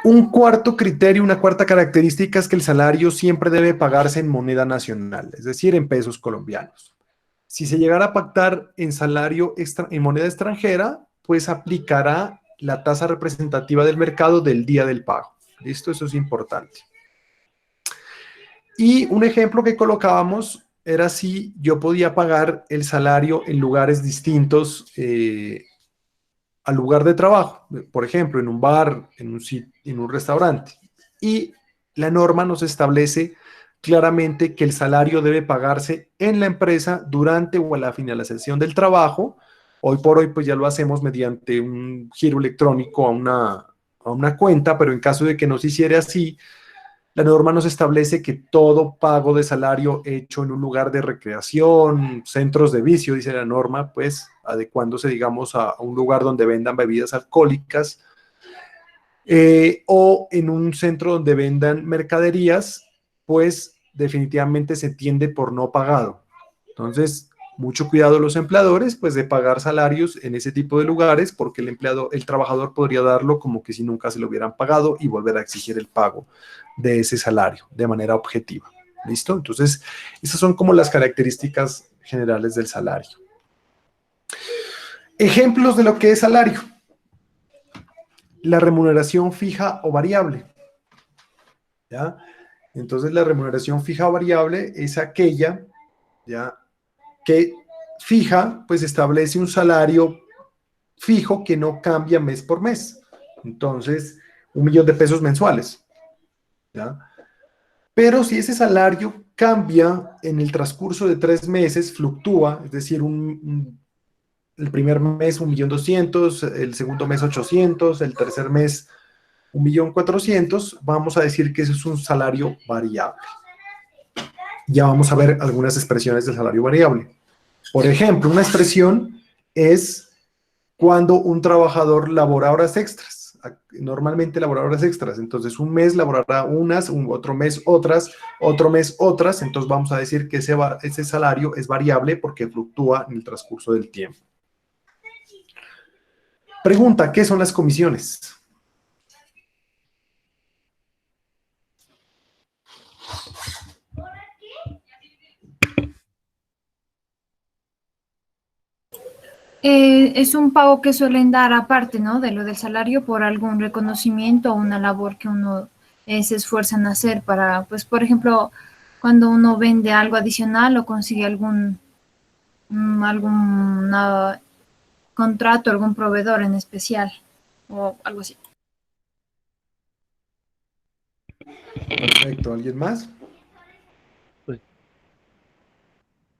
Un cuarto criterio, una cuarta característica es que el salario siempre debe pagarse en moneda nacional, es decir, en pesos colombianos. Si se llegara a pactar en en moneda extranjera, pues aplicará la tasa representativa del mercado del día del pago. ¿Listo? Eso es importante. Y un ejemplo que colocábamos era si yo podía pagar el salario en lugares distintos al lugar de trabajo. Por ejemplo, en un bar, en un restaurante. Y la norma nos establece claramente que el salario debe pagarse en la empresa durante o a la finalización del trabajo. Hoy por hoy pues ya lo hacemos mediante un giro electrónico a una cuenta, pero en caso de que no se hiciera así, la norma nos establece que todo pago de salario hecho en un lugar de recreación, centros de vicio, dice la norma, pues adecuándose, digamos, a un lugar donde vendan bebidas alcohólicas, o en un centro donde vendan mercaderías, pues definitivamente se tiende por no pagado. Entonces, mucho cuidado los empleadores, pues de pagar salarios en ese tipo de lugares, porque el trabajador podría darlo como que si nunca se lo hubieran pagado y volver a exigir el pago de ese salario de manera objetiva. ¿Listo? Entonces, esas son como las características generales del salario. Ejemplos de lo que es salario. La remuneración fija o variable. ¿Ya? Entonces, la remuneración fija o variable es aquella, ¿ya?, que fija, pues establece un salario fijo que no cambia mes por mes. Entonces, 1.000.000 de pesos mensuales. ¿Ya? Pero si ese salario cambia en el transcurso de 3 meses, fluctúa, es decir, el primer mes 1.200.000, el segundo mes 800, el tercer mes 1.400.000, vamos a decir que ese es un salario variable. Ya vamos a ver algunas expresiones del salario variable. Por ejemplo, una expresión es cuando un trabajador labora horas extras. Normalmente labora horas extras. Entonces, un mes laborará unas, otro mes otras, otro mes otras. Entonces, vamos a decir que ese salario es variable porque fluctúa en el transcurso del tiempo. Pregunta, ¿qué son las comisiones? Es un pago que suelen dar aparte, ¿no?, de lo del salario por algún reconocimiento o una labor que uno se esfuerza en hacer para, pues, por ejemplo, cuando uno vende algo adicional o consigue algún contrato, algún proveedor en especial o algo así. Perfecto. ¿Alguien más? Pues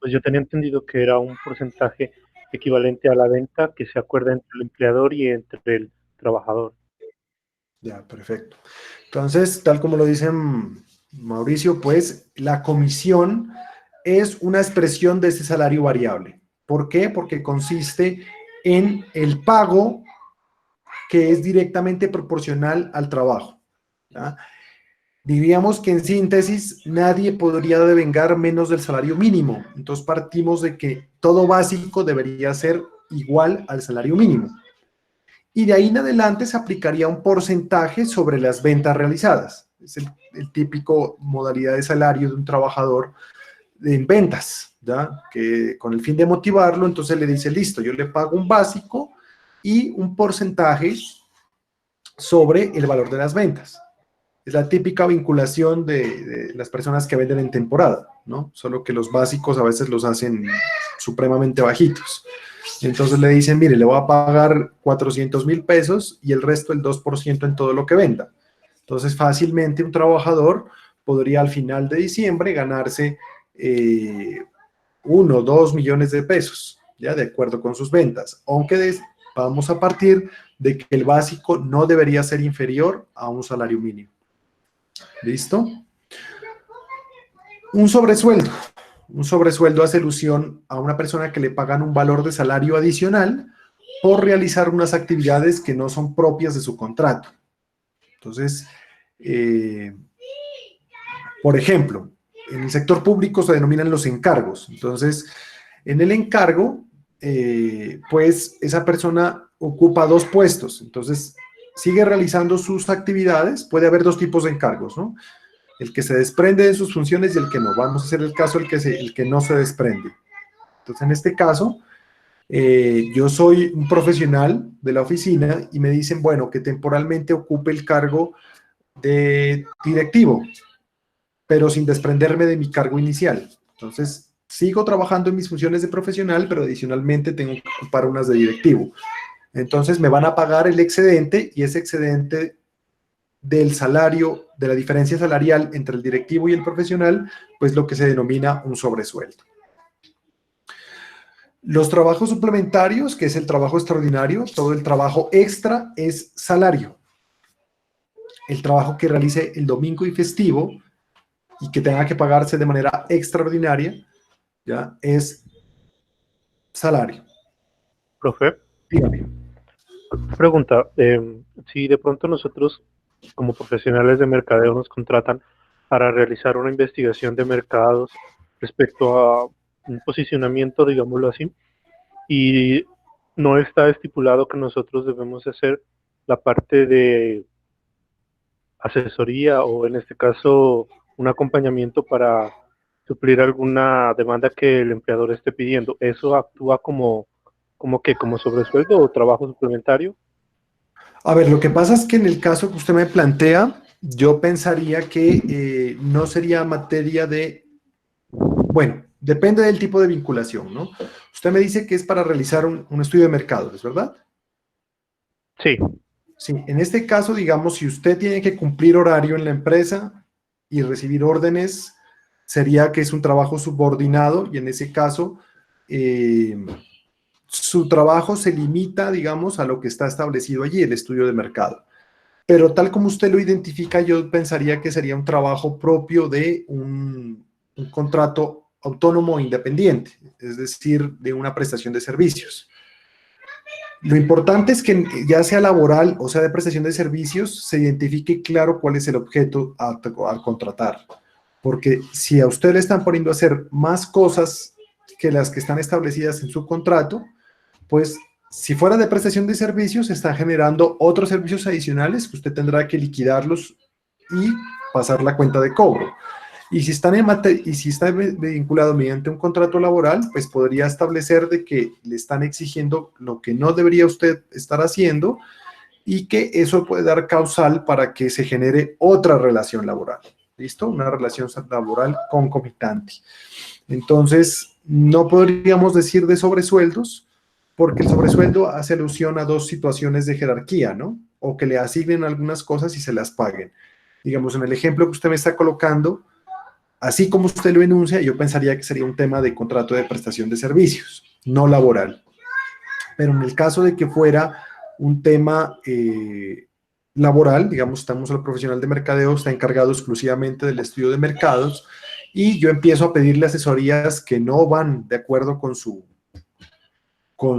yo tenía entendido que era un porcentaje equivalente a la venta que se acuerda entre el empleador y entre el trabajador. Ya, perfecto. Entonces, tal como lo dice Mauricio, pues la comisión es una expresión de ese salario variable. ¿Por qué? Porque consiste en el pago que es directamente proporcional al trabajo. ¿Ya? Diríamos que en síntesis nadie podría devengar menos del salario mínimo. Entonces partimos de que todo básico debería ser igual al salario mínimo. Y de ahí en adelante se aplicaría un porcentaje sobre las ventas realizadas. Es el típico modalidad de salario de un trabajador en ventas, ¿ya? Que con el fin de motivarlo, entonces le dice, listo, yo le pago un básico y un porcentaje sobre el valor de las ventas. Es la típica vinculación de las personas que venden en temporada, ¿no? Solo que los básicos a veces los hacen supremamente bajitos. Entonces le dicen, mire, le voy a pagar 400.000 pesos y el resto el 2% en todo lo que venda. Entonces fácilmente un trabajador podría al final de diciembre ganarse 1 o 2 millones de pesos, ya de acuerdo con sus ventas. Aunque vamos a partir de que el básico no debería ser inferior a un salario mínimo. ¿Listo? Un sobresueldo. Un sobresueldo hace alusión a una persona que le pagan un valor de salario adicional por realizar unas actividades que no son propias de su contrato. Entonces, por ejemplo, en el sector público se denominan los encargos. Entonces, en el encargo, pues esa persona ocupa 2 puestos. Entonces, sigue realizando sus actividades. Puede haber 2 tipos de encargos, ¿no? El que se desprende de sus funciones y el que no. Vamos a hacer el caso el que no se desprende. Entonces, en este caso, yo soy un profesional de la oficina y me dicen, bueno, que temporalmente ocupe el cargo de directivo, pero sin desprenderme de mi cargo inicial. Entonces, sigo trabajando en mis funciones de profesional, pero adicionalmente tengo que ocupar unas de directivo. Entonces, me van a pagar el excedente y ese excedente del salario, de la diferencia salarial entre el directivo y el profesional, pues lo que se denomina un sobresueldo. Los trabajos suplementarios, que es el trabajo extraordinario, todo el trabajo extra es salario. El trabajo que realice el domingo y festivo y que tenga que pagarse de manera extraordinaria, ya es salario. Profe, Dígame. pregunta, si de pronto nosotros como profesionales de mercadeo nos contratan para realizar una investigación de mercados respecto a un posicionamiento, digámoslo así, y no está estipulado que nosotros debemos hacer la parte de asesoría o en este caso un acompañamiento para suplir alguna demanda que el empleador esté pidiendo. ¿Eso actúa como sobresueldo o trabajo suplementario? A ver, lo que pasa es que en el caso que usted me plantea, yo pensaría que no sería materia de, bueno, depende del tipo de vinculación, ¿no? Usted me dice que es para realizar un estudio de mercado, ¿es verdad? Sí. Sí, en este caso, digamos, si usted tiene que cumplir horario en la empresa y recibir órdenes, sería que es un trabajo subordinado y en ese caso su trabajo se limita, digamos, a lo que está establecido allí, el estudio de mercado. Pero tal como usted lo identifica, yo pensaría que sería un trabajo propio de un contrato autónomo e independiente, es decir, de una prestación de servicios. Lo importante es que ya sea laboral o sea de prestación de servicios, se identifique claro cuál es el objeto al contratar. Porque si a usted le están poniendo a hacer más cosas que las que están establecidas en su contrato, pues si fuera de prestación de servicios, se están generando otros servicios adicionales que usted tendrá que liquidarlos y pasar la cuenta de cobro. Y si están y si está vinculado mediante un contrato laboral, pues podría establecer de que le están exigiendo lo que no debería usted estar haciendo y que eso puede dar causal para que se genere otra relación laboral. ¿Listo? Una relación laboral concomitante. Entonces, no podríamos decir de sobresueldos, porque el sobresueldo hace alusión a dos situaciones de jerarquía, ¿no? O que le asignen algunas cosas y se las paguen. Digamos, en el ejemplo que usted me está colocando, así como usted lo enuncia, yo pensaría que sería un tema de contrato de prestación de servicios, no laboral. Pero en el caso de que fuera un tema laboral, digamos, estamos el profesional de mercadeo, está encargado exclusivamente del estudio de mercados y yo empiezo a pedirle asesorías que no van de acuerdo con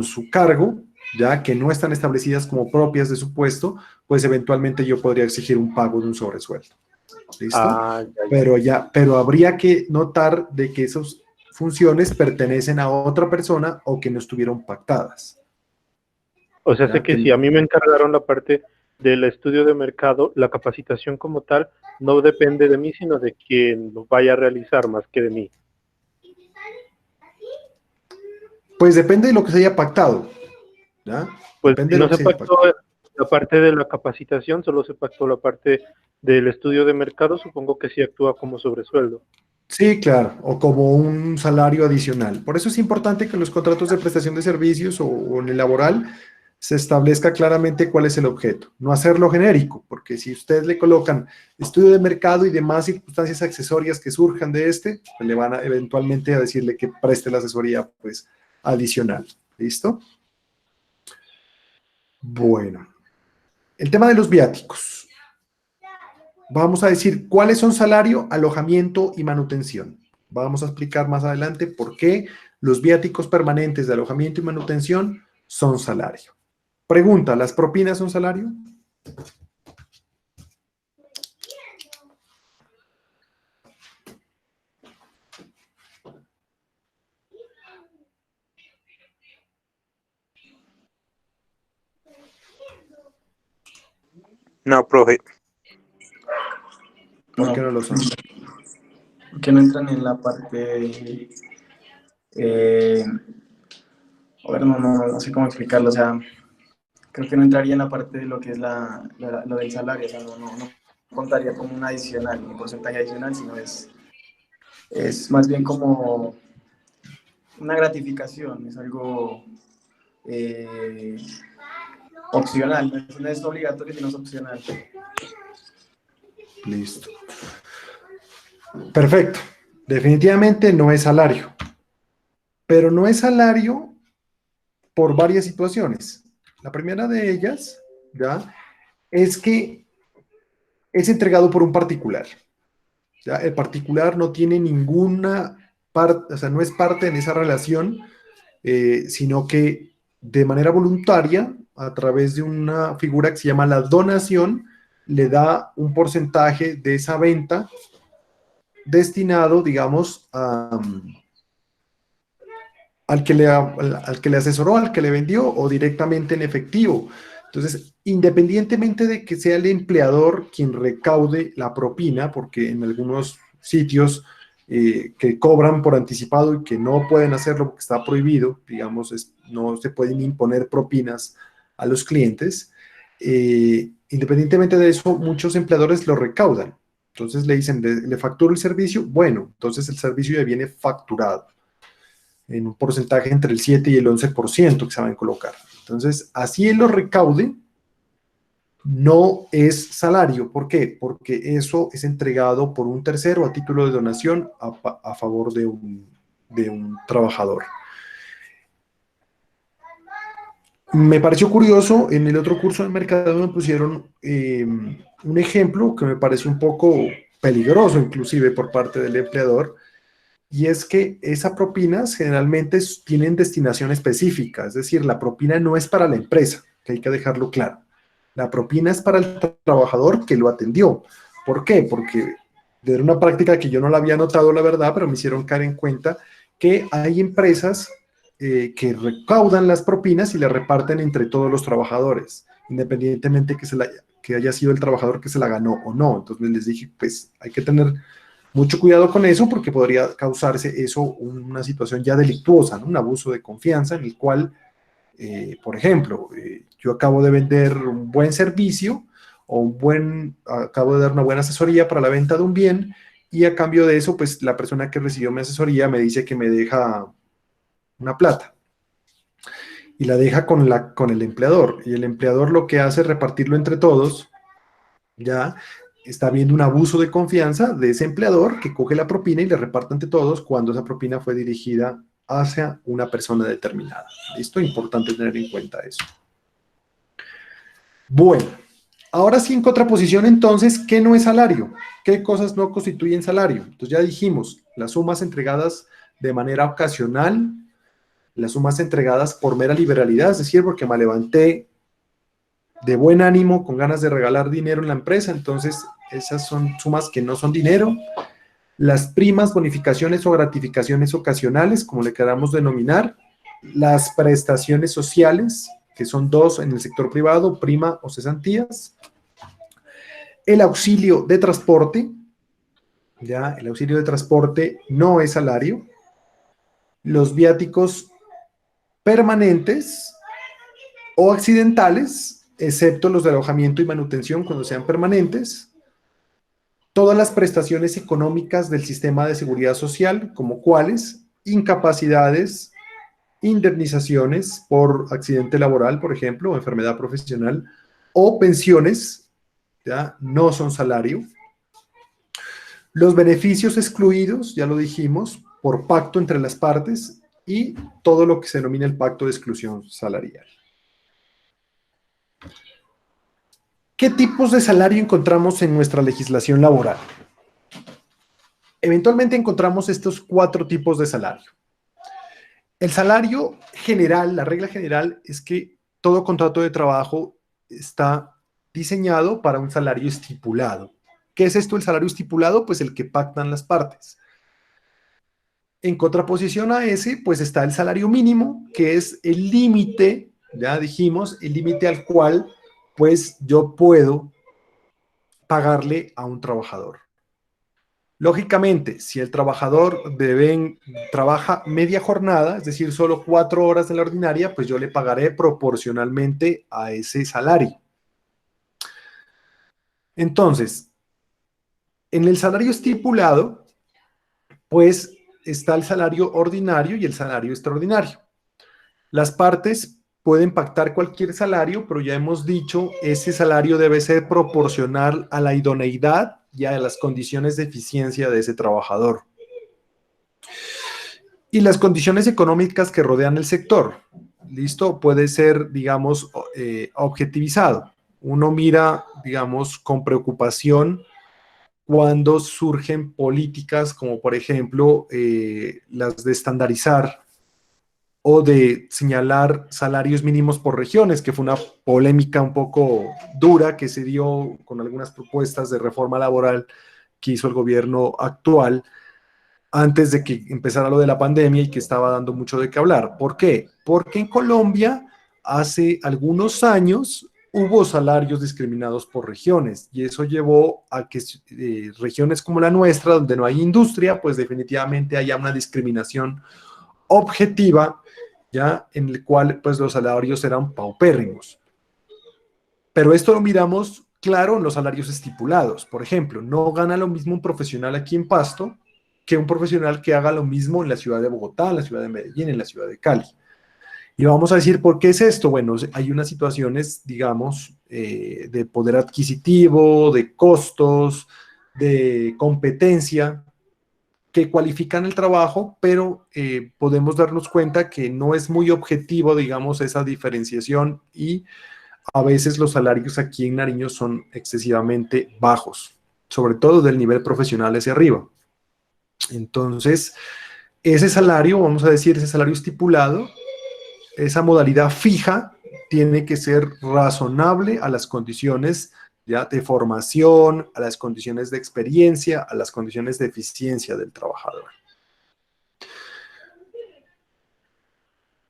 su cargo, ya que no están establecidas como propias de su puesto, pues eventualmente yo podría exigir un pago de un sobresueldo. ¿Listo? Pero habría que notar de que esas funciones pertenecen a otra persona o que no estuvieron pactadas. O sea, sé que si a mí me encargaron la parte del estudio de mercado, la capacitación como tal no depende de mí, sino de quien lo vaya a realizar más que de mí. Pues depende de lo que se haya pactado. ¿Ya? Pues depende si de no lo se que se haya pactó la parte de la capacitación, solo se pactó la parte del estudio de mercado, supongo que sí actúa como sobresueldo. Sí, claro, o como un salario adicional. Por eso es importante que en los contratos de prestación de servicios o en el laboral se establezca claramente cuál es el objeto. No hacerlo genérico, porque si ustedes le colocan estudio de mercado y demás circunstancias accesorias que surjan de este, pues le van a eventualmente a decirle que preste la asesoría pues adicional. ¿Listo? Bueno, el tema de los viáticos. Vamos a decir cuáles son salario, alojamiento y manutención. Vamos a explicar más adelante por qué los viáticos permanentes de alojamiento y manutención son salario. Pregunta, ¿las propinas son salario? No, profe. ¿Por qué no lo son? Porque no entran en la parte Eh, a ver, no sé cómo explicarlo, o sea, creo que no entraría en la parte de lo que es lo del salario, o sea, no contaría como un adicional, un porcentaje adicional, sino es más bien como una gratificación, es algo eh, opcional, no es obligatorio, sino es opcional. Listo. Perfecto. Definitivamente no es salario, pero no es salario por varias situaciones. La primera de ellas, ¿ya? Es que es entregado por un particular. ¿Ya? El particular no tiene ninguna parte, o sea, no es parte en esa relación, sino que de manera voluntaria, a través de una figura que se llama la donación, le da un porcentaje de esa venta destinado, digamos, al que le asesoró, al que le vendió o directamente en efectivo. Entonces, independientemente de que sea el empleador quien recaude la propina, porque en algunos sitios que cobran por anticipado y que no pueden hacerlo porque está prohibido, digamos, no se pueden imponer propinas a los clientes, independientemente de eso, muchos empleadores lo recaudan. Entonces le dicen, ¿le facturo el servicio? Bueno, entonces el servicio ya viene facturado en un porcentaje entre el 7 y el 11% que saben colocar. Entonces, así él lo recaude, no es salario. ¿Por qué? Porque eso es entregado por un tercero a título de donación a favor de un trabajador. Me pareció curioso, en el otro curso de mercadeo me pusieron un ejemplo que me pareció un poco peligroso, inclusive por parte del empleador, y es que esas propinas generalmente tienen destinación específica, es decir, la propina no es para la empresa, que hay que dejarlo claro. La propina es para el trabajador que lo atendió. ¿Por qué? Porque era una práctica que yo no la había notado, la verdad, pero me hicieron caer en cuenta que hay empresas que recaudan las propinas y las reparten entre todos los trabajadores, independientemente que haya sido el trabajador que se la ganó o no. Entonces les dije, pues hay que tener mucho cuidado con eso porque podría causarse eso una situación ya delictuosa, ¿no? Un abuso de confianza en el cual, por ejemplo, yo acabo de vender un buen servicio o acabo de dar una buena asesoría para la venta de un bien y a cambio de eso, pues la persona que recibió mi asesoría me dice que me deja una plata y la deja con el empleador y el empleador lo que hace es repartirlo entre todos, ya está viendo un abuso de confianza de ese empleador que coge la propina y le reparte entre todos cuando esa propina fue dirigida hacia una persona determinada. ¿Listo? Importante tener en cuenta eso. Bueno, ahora sí en contraposición entonces, ¿qué no es salario? ¿Qué cosas no constituyen salario? Entonces ya dijimos, las sumas entregadas de manera ocasional, las sumas entregadas por mera liberalidad, es decir, porque me levanté de buen ánimo, con ganas de regalar dinero en la empresa, entonces esas son sumas que no son dinero. Las primas, bonificaciones o gratificaciones ocasionales, como le queramos denominar. Las prestaciones sociales, que son dos en el sector privado, prima o cesantías. El auxilio de transporte, ya, el auxilio de transporte no es salario. Los viáticos permanentes o accidentales, excepto los de alojamiento y manutención cuando sean permanentes. Todas las prestaciones económicas del sistema de seguridad social, como cuáles, incapacidades, indemnizaciones por accidente laboral, por ejemplo, o enfermedad profesional, o pensiones, ¿ya? No son salario. Los beneficios excluidos, ya lo dijimos, por pacto entre las partes y todo lo que se denomina el pacto de exclusión salarial. ¿Qué tipos de salario encontramos en nuestra legislación laboral? Eventualmente encontramos estos 4 tipos de salario. El salario general, la regla general es que todo contrato de trabajo está diseñado para un salario estipulado. ¿Qué es esto el salario estipulado? Pues el que pactan las partes. En contraposición a ese, pues está el salario mínimo, que es el límite, ya dijimos, el límite al cual pues yo puedo pagarle a un trabajador. Lógicamente, si el trabajador trabaja media jornada, es decir, solo 4 horas en la ordinaria, pues yo le pagaré proporcionalmente a ese salario. Entonces, en el salario estipulado, pues está el salario ordinario y el salario extraordinario. Las partes pueden pactar cualquier salario, pero ya hemos dicho, ese salario debe ser proporcional a la idoneidad y a las condiciones de eficiencia de ese trabajador. Y las condiciones económicas que rodean el sector. ¿Listo? Puede ser, digamos, objetivizado. Uno mira, digamos, con preocupación cuando surgen políticas como, por ejemplo, las de estandarizar o de señalar salarios mínimos por regiones, que fue una polémica un poco dura que se dio con algunas propuestas de reforma laboral que hizo el gobierno actual antes de que empezara lo de la pandemia y que estaba dando mucho de qué hablar. ¿Por qué? Porque en Colombia hace algunos años hubo salarios discriminados por regiones y eso llevó a que regiones como la nuestra, donde no hay industria, pues definitivamente haya una discriminación objetiva, ya en el cual pues los salarios eran paupérrimos. Pero esto lo miramos claro en los salarios estipulados. Por ejemplo, no gana lo mismo un profesional aquí en Pasto que un profesional que haga lo mismo en la ciudad de Bogotá, en la ciudad de Medellín, en la ciudad de Cali. Y vamos a decir, ¿por qué es esto? Bueno, hay unas situaciones, digamos, de poder adquisitivo, de costos, de competencia, que cualifican el trabajo, pero podemos darnos cuenta que no es muy objetivo, digamos, esa diferenciación y a veces los salarios aquí en Nariño son excesivamente bajos, sobre todo del nivel profesional hacia arriba. Entonces, ese salario, vamos a decir, ese salario estipulado, esa modalidad fija, tiene que ser razonable a las condiciones ya de formación, a las condiciones de experiencia, a las condiciones de eficiencia del trabajador.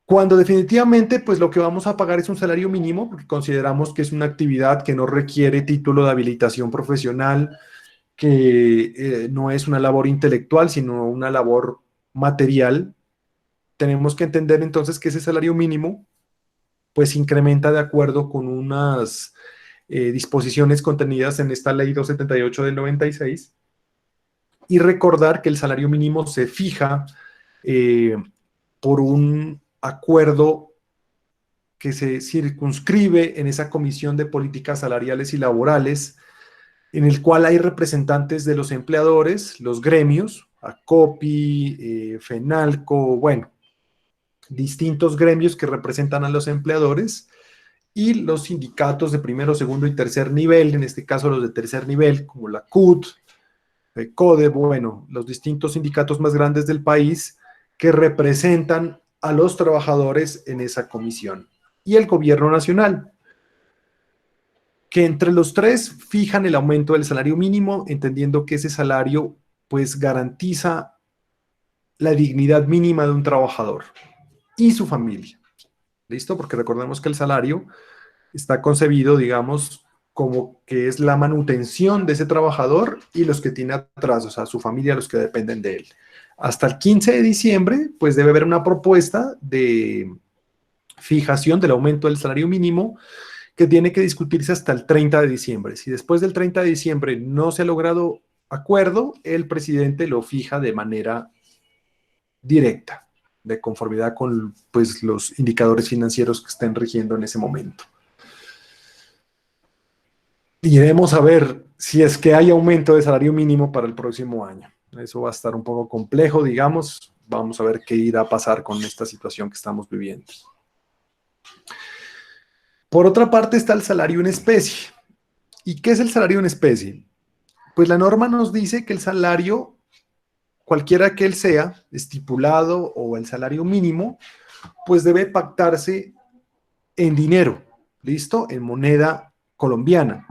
Cuando definitivamente, pues lo que vamos a pagar es un salario mínimo, porque consideramos que es una actividad que no requiere título de habilitación profesional, que no es una labor intelectual, sino una labor material. Tenemos que entender entonces que ese salario mínimo, pues incrementa de acuerdo con unas disposiciones contenidas en esta ley 278 del 96, y recordar que el salario mínimo se fija por un acuerdo que se circunscribe en esa Comisión de Políticas Salariales y Laborales, en el cual hay representantes de los empleadores, los gremios, ACOPI, FENALCO, bueno, distintos gremios que representan a los empleadores, y los sindicatos de primero, segundo y tercer nivel, en este caso los de tercer nivel, como la CUT, CODE, bueno, los distintos sindicatos más grandes del país que representan a los trabajadores en esa comisión. Y el gobierno nacional, que entre los tres fijan el aumento del salario mínimo, entendiendo que ese salario pues garantiza la dignidad mínima de un trabajador y su familia. ¿Listo? Porque recordemos que el salario está concebido, digamos, como que es la manutención de ese trabajador y los que tiene atrás, o sea, su familia, los que dependen de él. Hasta el 15 de diciembre, pues debe haber una propuesta de fijación del aumento del salario mínimo que tiene que discutirse hasta el 30 de diciembre. Si después del 30 de diciembre no se ha logrado acuerdo, el presidente lo fija de manera directa, de conformidad con pues, los indicadores financieros que estén rigiendo en ese momento. Iremos a ver si es que hay aumento de salario mínimo para el próximo año. Eso va a estar un poco complejo, digamos. Vamos a ver qué irá a pasar con esta situación que estamos viviendo. Por otra parte está el salario en especie. ¿Y qué es el salario en especie? Pues la norma nos dice que el salario, cualquiera que él sea, estipulado o el salario mínimo, pues debe pactarse en dinero, ¿listo? En moneda colombiana.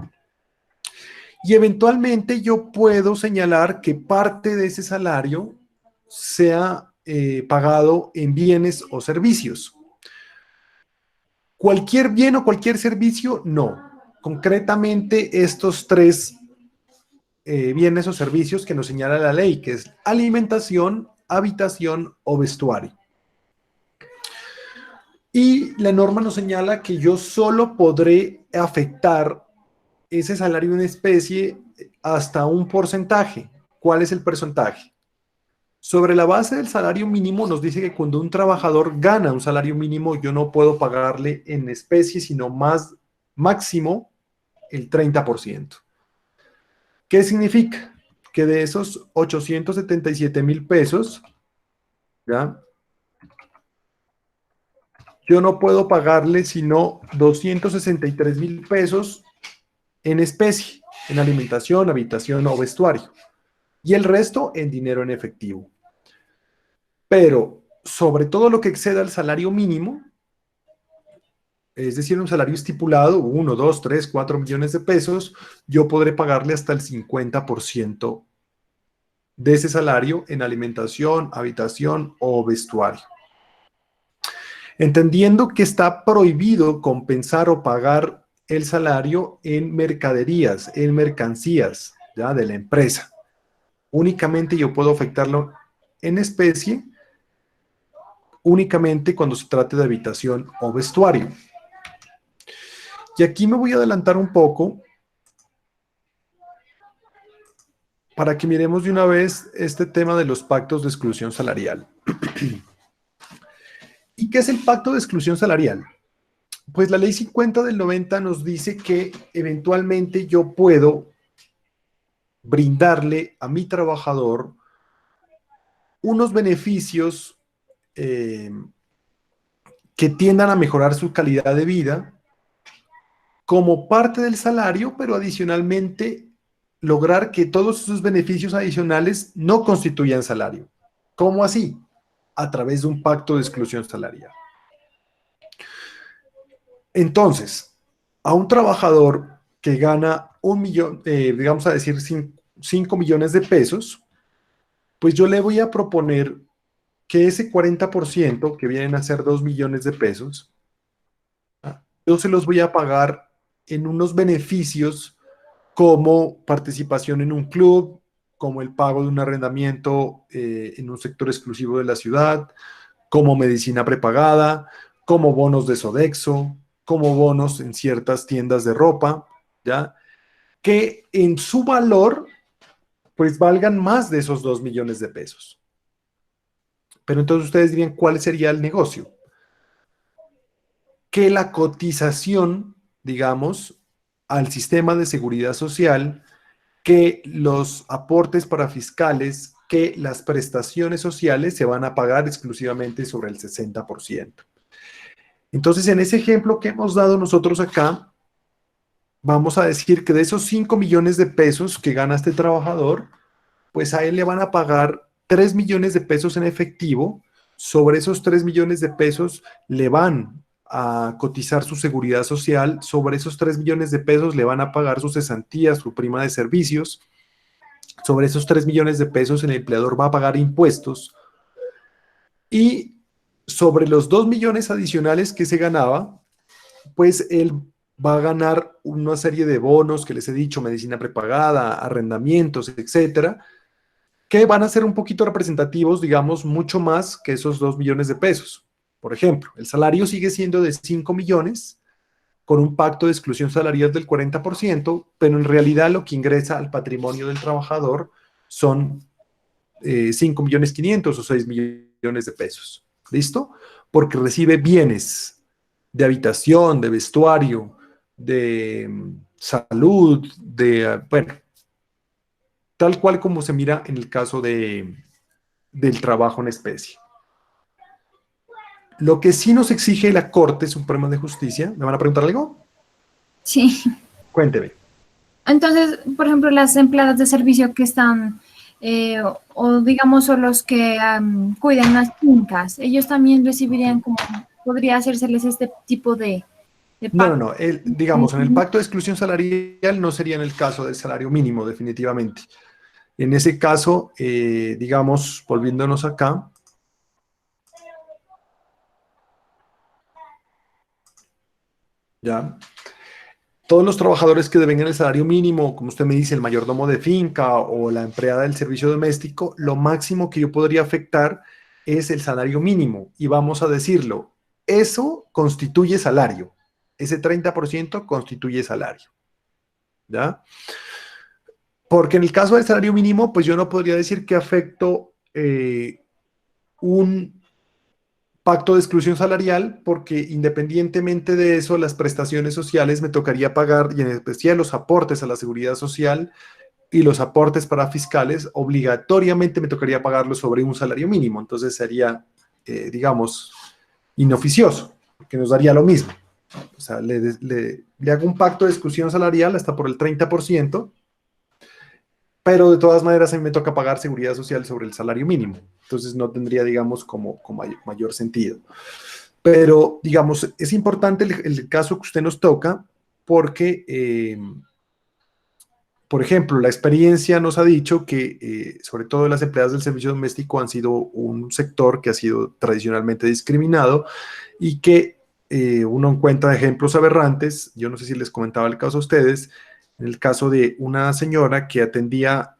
Y eventualmente yo puedo señalar que parte de ese salario sea pagado en bienes o servicios. Cualquier bien o cualquier servicio, no. Concretamente, estos tres bienes o servicios que nos señala la ley, que es alimentación, habitación o vestuario. Y la norma nos señala que yo solo podré afectar ese salario en especie hasta un porcentaje. ¿Cuál es el porcentaje? Sobre la base del salario mínimo nos dice que cuando un trabajador gana un salario mínimo, yo no puedo pagarle en especie, sino máximo el 30%. ¿Qué significa? Que de esos 877,000 pesos, ¿ya? Yo no puedo pagarle sino 263,000 pesos en especie, en alimentación, habitación o vestuario. Y el resto en dinero en efectivo. Pero sobre todo lo que exceda el salario mínimo, es decir, un salario estipulado, 1, 2, 3, 4 millones de pesos, yo podré pagarle hasta el 50% de ese salario en alimentación, habitación o vestuario. Entendiendo que está prohibido compensar o pagar el salario en mercaderías, en mercancías, ¿ya? De la empresa. Únicamente yo puedo afectarlo en especie, únicamente cuando se trate de habitación o vestuario. Y aquí me voy a adelantar un poco para que miremos de una vez este tema de los pactos de exclusión salarial. ¿Y qué es el pacto de exclusión salarial? Pues la ley 50 del 90 nos dice que eventualmente yo puedo brindarle a mi trabajador unos beneficios que tiendan a mejorar su calidad de vida como parte del salario, pero adicionalmente lograr que todos esos beneficios adicionales no constituyan salario. ¿Cómo así? A través de un pacto de exclusión salarial. Entonces, a un trabajador que gana 1 millón, digamos a decir 5 millones de pesos, pues yo le voy a proponer que ese 40%, que vienen a ser 2 millones de pesos, yo se los voy a pagar en unos beneficios como participación en un club, como el pago de un arrendamiento en un sector exclusivo de la ciudad, como medicina prepagada, como bonos de Sodexo, como bonos en ciertas tiendas de ropa, ¿ya? Que en su valor, pues valgan más de esos 2 millones de pesos. Pero entonces ustedes dirían, ¿cuál sería el negocio? Que la cotización, digamos, al sistema de seguridad social, que los aportes para fiscales, que las prestaciones sociales se van a pagar exclusivamente sobre el 60%. Entonces, en ese ejemplo que hemos dado nosotros acá, vamos a decir que de esos 5 millones de pesos que gana este trabajador, pues a él le van a pagar 3 millones de pesos en efectivo. Sobre esos 3 millones de pesos le van a cotizar su seguridad social. Sobre esos 3 millones de pesos le van a pagar su cesantía, su prima de servicios. Sobre esos 3 millones de pesos el empleador va a pagar impuestos. Y sobre los 2 millones adicionales que se ganaba, pues él va a ganar una serie de bonos que les he dicho, medicina prepagada, arrendamientos, etcétera, que van a ser un poquito representativos, digamos, mucho más que esos 2 millones de pesos. Por ejemplo, el salario sigue siendo de 5 millones, con un pacto de exclusión salarial del 40%, pero en realidad lo que ingresa al patrimonio del trabajador son 5 millones 500 o 6 millones de pesos. ¿Listo? Porque recibe bienes de habitación, de vestuario, de salud, bueno, tal cual como se mira en el caso del trabajo en especie. Lo que sí nos exige la Corte Suprema de Justicia, ¿me van a preguntar algo? Sí. Cuénteme. Entonces, por ejemplo, las empleadas de servicio que están, o digamos, o los que cuidan las fincas, ellos también recibirían como, podría hacérseles este tipo de No, pago. no, digamos, en el pacto de exclusión salarial no sería en el caso del salario mínimo, definitivamente. En ese caso, digamos, volviéndonos acá, ¿ya? todos los trabajadores que deben el salario mínimo, como usted me dice, el mayordomo de finca o la empleada del servicio doméstico, lo máximo que yo podría afectar es el salario mínimo. Y vamos a decirlo, eso constituye salario. Ese 30% constituye salario. ¿Ya? Porque en el caso del salario mínimo, pues yo no podría decir que afecto un pacto de exclusión salarial, porque independientemente de eso, las prestaciones sociales me tocaría pagar, y en especial los aportes a la seguridad social y los aportes para fiscales, obligatoriamente me tocaría pagarlos sobre un salario mínimo. Entonces sería, digamos, inoficioso, que nos daría lo mismo. O sea, le hago un pacto de exclusión salarial hasta por el 30%, pero de todas maneras a mí me toca pagar seguridad social sobre el salario mínimo. Entonces no tendría, digamos, como mayor sentido. Pero, digamos, es importante el caso que usted nos toca porque, por ejemplo, la experiencia nos ha dicho que, sobre todo las empleadas del servicio doméstico han sido un sector que ha sido tradicionalmente discriminado y que uno encuentra ejemplos aberrantes. Yo no sé si les comentaba el caso a ustedes, en el caso de una señora que atendía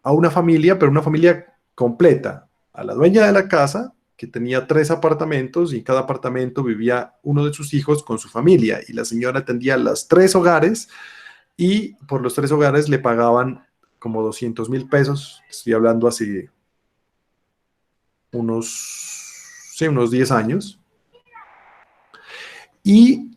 a una familia, pero una familia completa, a la dueña de la casa, que tenía 3 apartamentos y en cada apartamento vivía uno de sus hijos con su familia, y la señora atendía los 3 hogares y por los 3 hogares le pagaban como 200.000 pesos, estoy hablando hace unos 10 años, y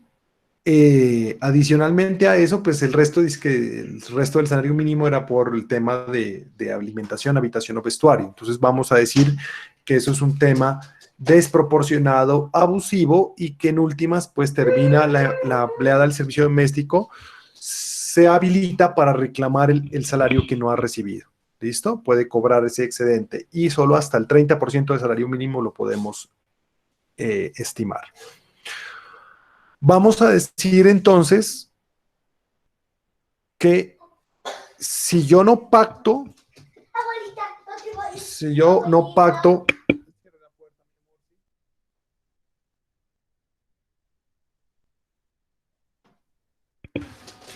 adicionalmente a eso, pues el resto del salario mínimo era por el tema de alimentación, habitación o vestuario. Entonces vamos a decir que eso es un tema desproporcionado, abusivo, y que en últimas pues termina la empleada del servicio doméstico se habilita para reclamar el salario que no ha recibido. ¿Listo? Puede cobrar ese excedente y solo hasta el 30% del salario mínimo lo podemos estimar. Vamos a decir entonces que si yo no pacto,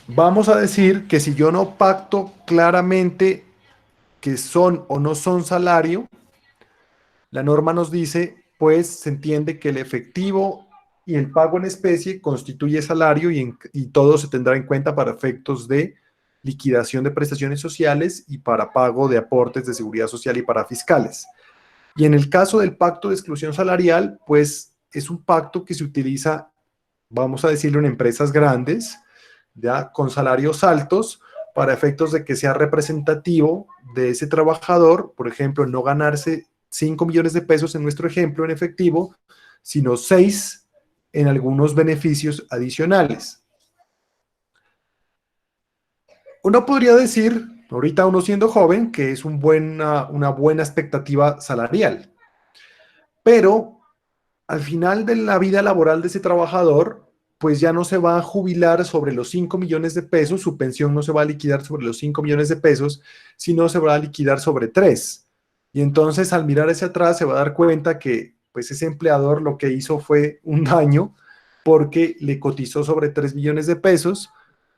vamos a decir que si yo no pacto claramente que son o no son salario, la norma nos dice, pues se entiende que el efectivo y el pago en especie constituye salario y todo se tendrá en cuenta para efectos de liquidación de prestaciones sociales y para pago de aportes de seguridad social y para fiscales. Y en el caso del pacto de exclusión salarial, pues es un pacto que se utiliza, vamos a decirlo, en empresas grandes, ya con salarios altos, para efectos de que sea representativo de ese trabajador, por ejemplo, no ganarse 5 millones de pesos en nuestro ejemplo en efectivo, sino 6 en algunos beneficios adicionales. Uno podría decir, ahorita uno siendo joven, que es una buena expectativa salarial, pero al final de la vida laboral de ese trabajador, pues ya no se va a jubilar sobre los 5 millones de pesos, su pensión no se va a liquidar sobre los 5 millones de pesos, sino se va a liquidar sobre 3. Y entonces al mirar hacia atrás se va a dar cuenta que pues ese empleador lo que hizo fue un daño porque le cotizó sobre 3 millones de pesos,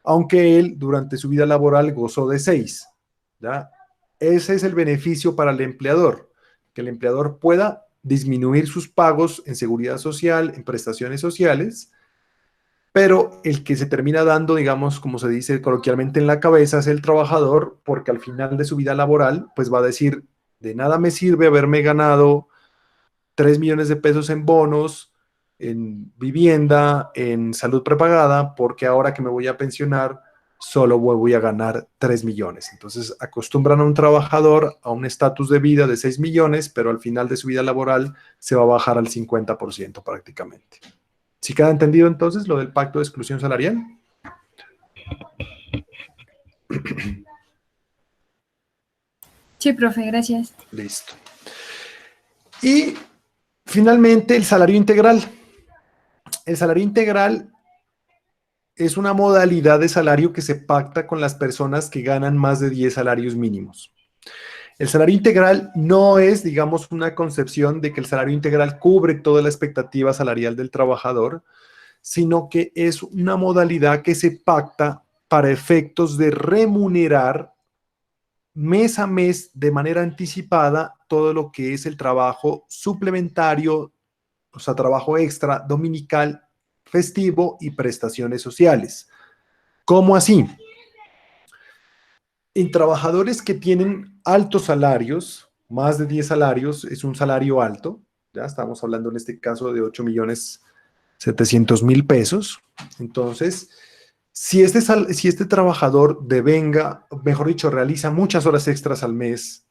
aunque él durante su vida laboral gozó de 6. ¿Ya? Ese es el beneficio para el empleador, que el empleador pueda disminuir sus pagos en seguridad social, en prestaciones sociales, pero el que se termina dando, digamos, como se dice coloquialmente en la cabeza, es el trabajador, porque al final de su vida laboral, pues va a decir, de nada me sirve haberme ganado 3 millones de pesos en bonos, en vivienda, en salud prepagada, porque ahora que me voy a pensionar, solo voy a ganar 3 millones. Entonces acostumbran a un trabajador a un estatus de vida de 6 millones, pero al final de su vida laboral se va a bajar al 50% prácticamente. ¿Sí queda entendido entonces lo del pacto de exclusión salarial? Sí, profe, gracias. Listo. Y finalmente el salario integral. El salario integral es una modalidad de salario que se pacta con las personas que ganan más de 10 salarios mínimos. El salario integral no es, digamos, una concepción de que el salario integral cubre toda la expectativa salarial del trabajador, sino que es una modalidad que se pacta para efectos de remunerar mes a mes de manera anticipada todo lo que es el trabajo suplementario, o sea, trabajo extra, dominical, festivo y prestaciones sociales. ¿Cómo así? En trabajadores que tienen altos salarios, más de 10 salarios, es un salario alto, ya estamos hablando en este caso de 8.700.000 pesos. Entonces, si este trabajador devenga, mejor dicho, realiza muchas horas extras al mes,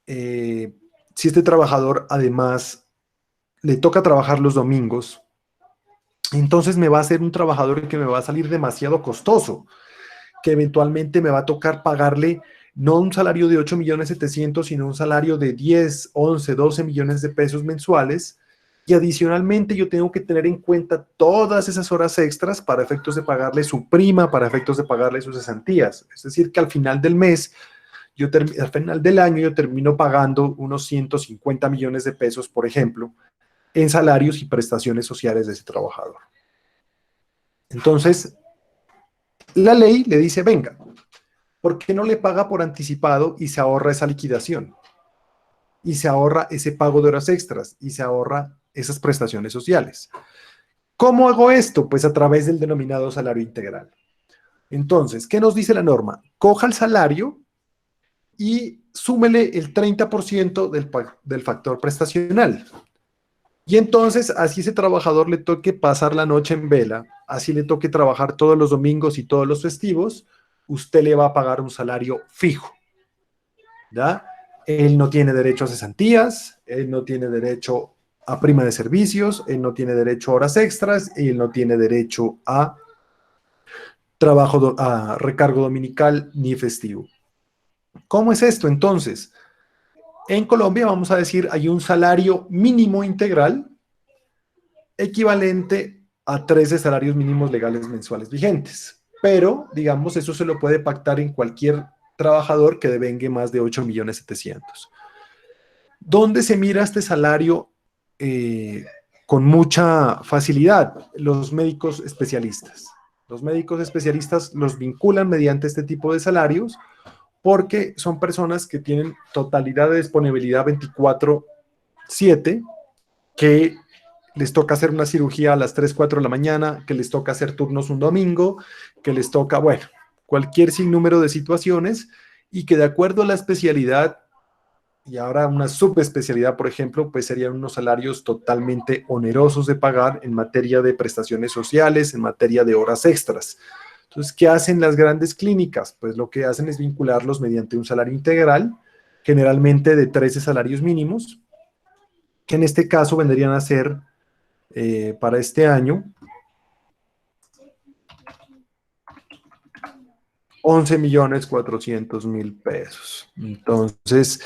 si este trabajador además le toca trabajar los domingos, entonces me va a ser un trabajador que me va a salir demasiado costoso, que eventualmente me va a tocar pagarle no un salario de 8.700.000, sino un salario de 10, 11, 12 millones de pesos mensuales. Y adicionalmente yo tengo que tener en cuenta todas esas horas extras para efectos de pagarle su prima, para efectos de pagarle sus cesantías. Es decir, que al final del mes, al final del año, yo termino pagando unos 150 millones de pesos, por ejemplo, en salarios y prestaciones sociales de ese trabajador. Entonces, la ley le dice, venga, ¿por qué no le paga por anticipado y se ahorra esa liquidación? Y se ahorra ese pago de horas extras y se ahorra esas prestaciones sociales. ¿Cómo hago esto? Pues a través del denominado salario integral. Entonces, ¿qué nos dice la norma? Coja el salario y súmele el 30% del factor prestacional. Y entonces, así ese trabajador le toque pasar la noche en vela, así le toque trabajar todos los domingos y todos los festivos, usted le va a pagar un salario fijo, ¿ya? Él no tiene derecho a cesantías, él no tiene derecho a prima de servicios, él no tiene derecho a horas extras, él no tiene derecho a a recargo dominical ni festivo. ¿Cómo es esto entonces? En Colombia, vamos a decir, hay un salario mínimo integral equivalente a 13 salarios mínimos legales mensuales vigentes. Pero, digamos, eso se lo puede pactar en cualquier trabajador que devengue más de 8.700.000. ¿Dónde se mira este salario con mucha facilidad? Los médicos especialistas. Los médicos especialistas los vinculan mediante este tipo de salarios porque son personas que tienen totalidad de disponibilidad 24/7, que les toca hacer una cirugía a las 3, 4 de la mañana, que les toca hacer turnos un domingo, que les toca, bueno, cualquier sinnúmero de situaciones, y que de acuerdo a la especialidad, y ahora una subespecialidad, por ejemplo, pues serían unos salarios totalmente onerosos de pagar en materia de prestaciones sociales, en materia de horas extras. Entonces, ¿qué hacen las grandes clínicas? Pues lo que hacen es vincularlos mediante un salario integral, generalmente de 13 salarios mínimos, que en este caso vendrían a ser, para este año, 11.400.000 pesos. Entonces,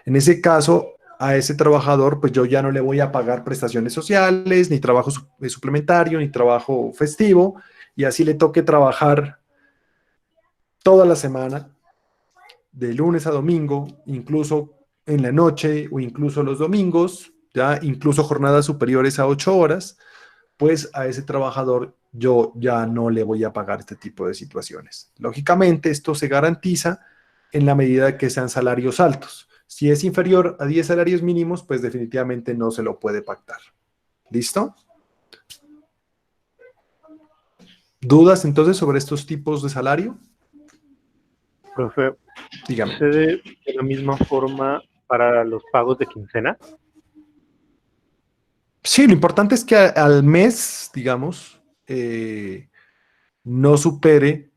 en ese caso, a ese trabajador, pues yo ya no le voy a pagar prestaciones sociales, ni trabajo suplementario, ni trabajo festivo, y así le toque trabajar toda la semana, de lunes a domingo, incluso en la noche o incluso los domingos, ya incluso jornadas superiores a 8 horas, pues a ese trabajador yo ya no le voy a pagar este tipo de situaciones. Lógicamente, esto se garantiza en la medida que sean salarios altos. Si es inferior a 10 salarios mínimos, pues definitivamente no se lo puede pactar. ¿Listo? ¿Dudas entonces sobre estos tipos de salario? Profe, Dígame. ¿sucede de la misma forma para los pagos de quincena? Sí, lo importante es que al mes, digamos, no supere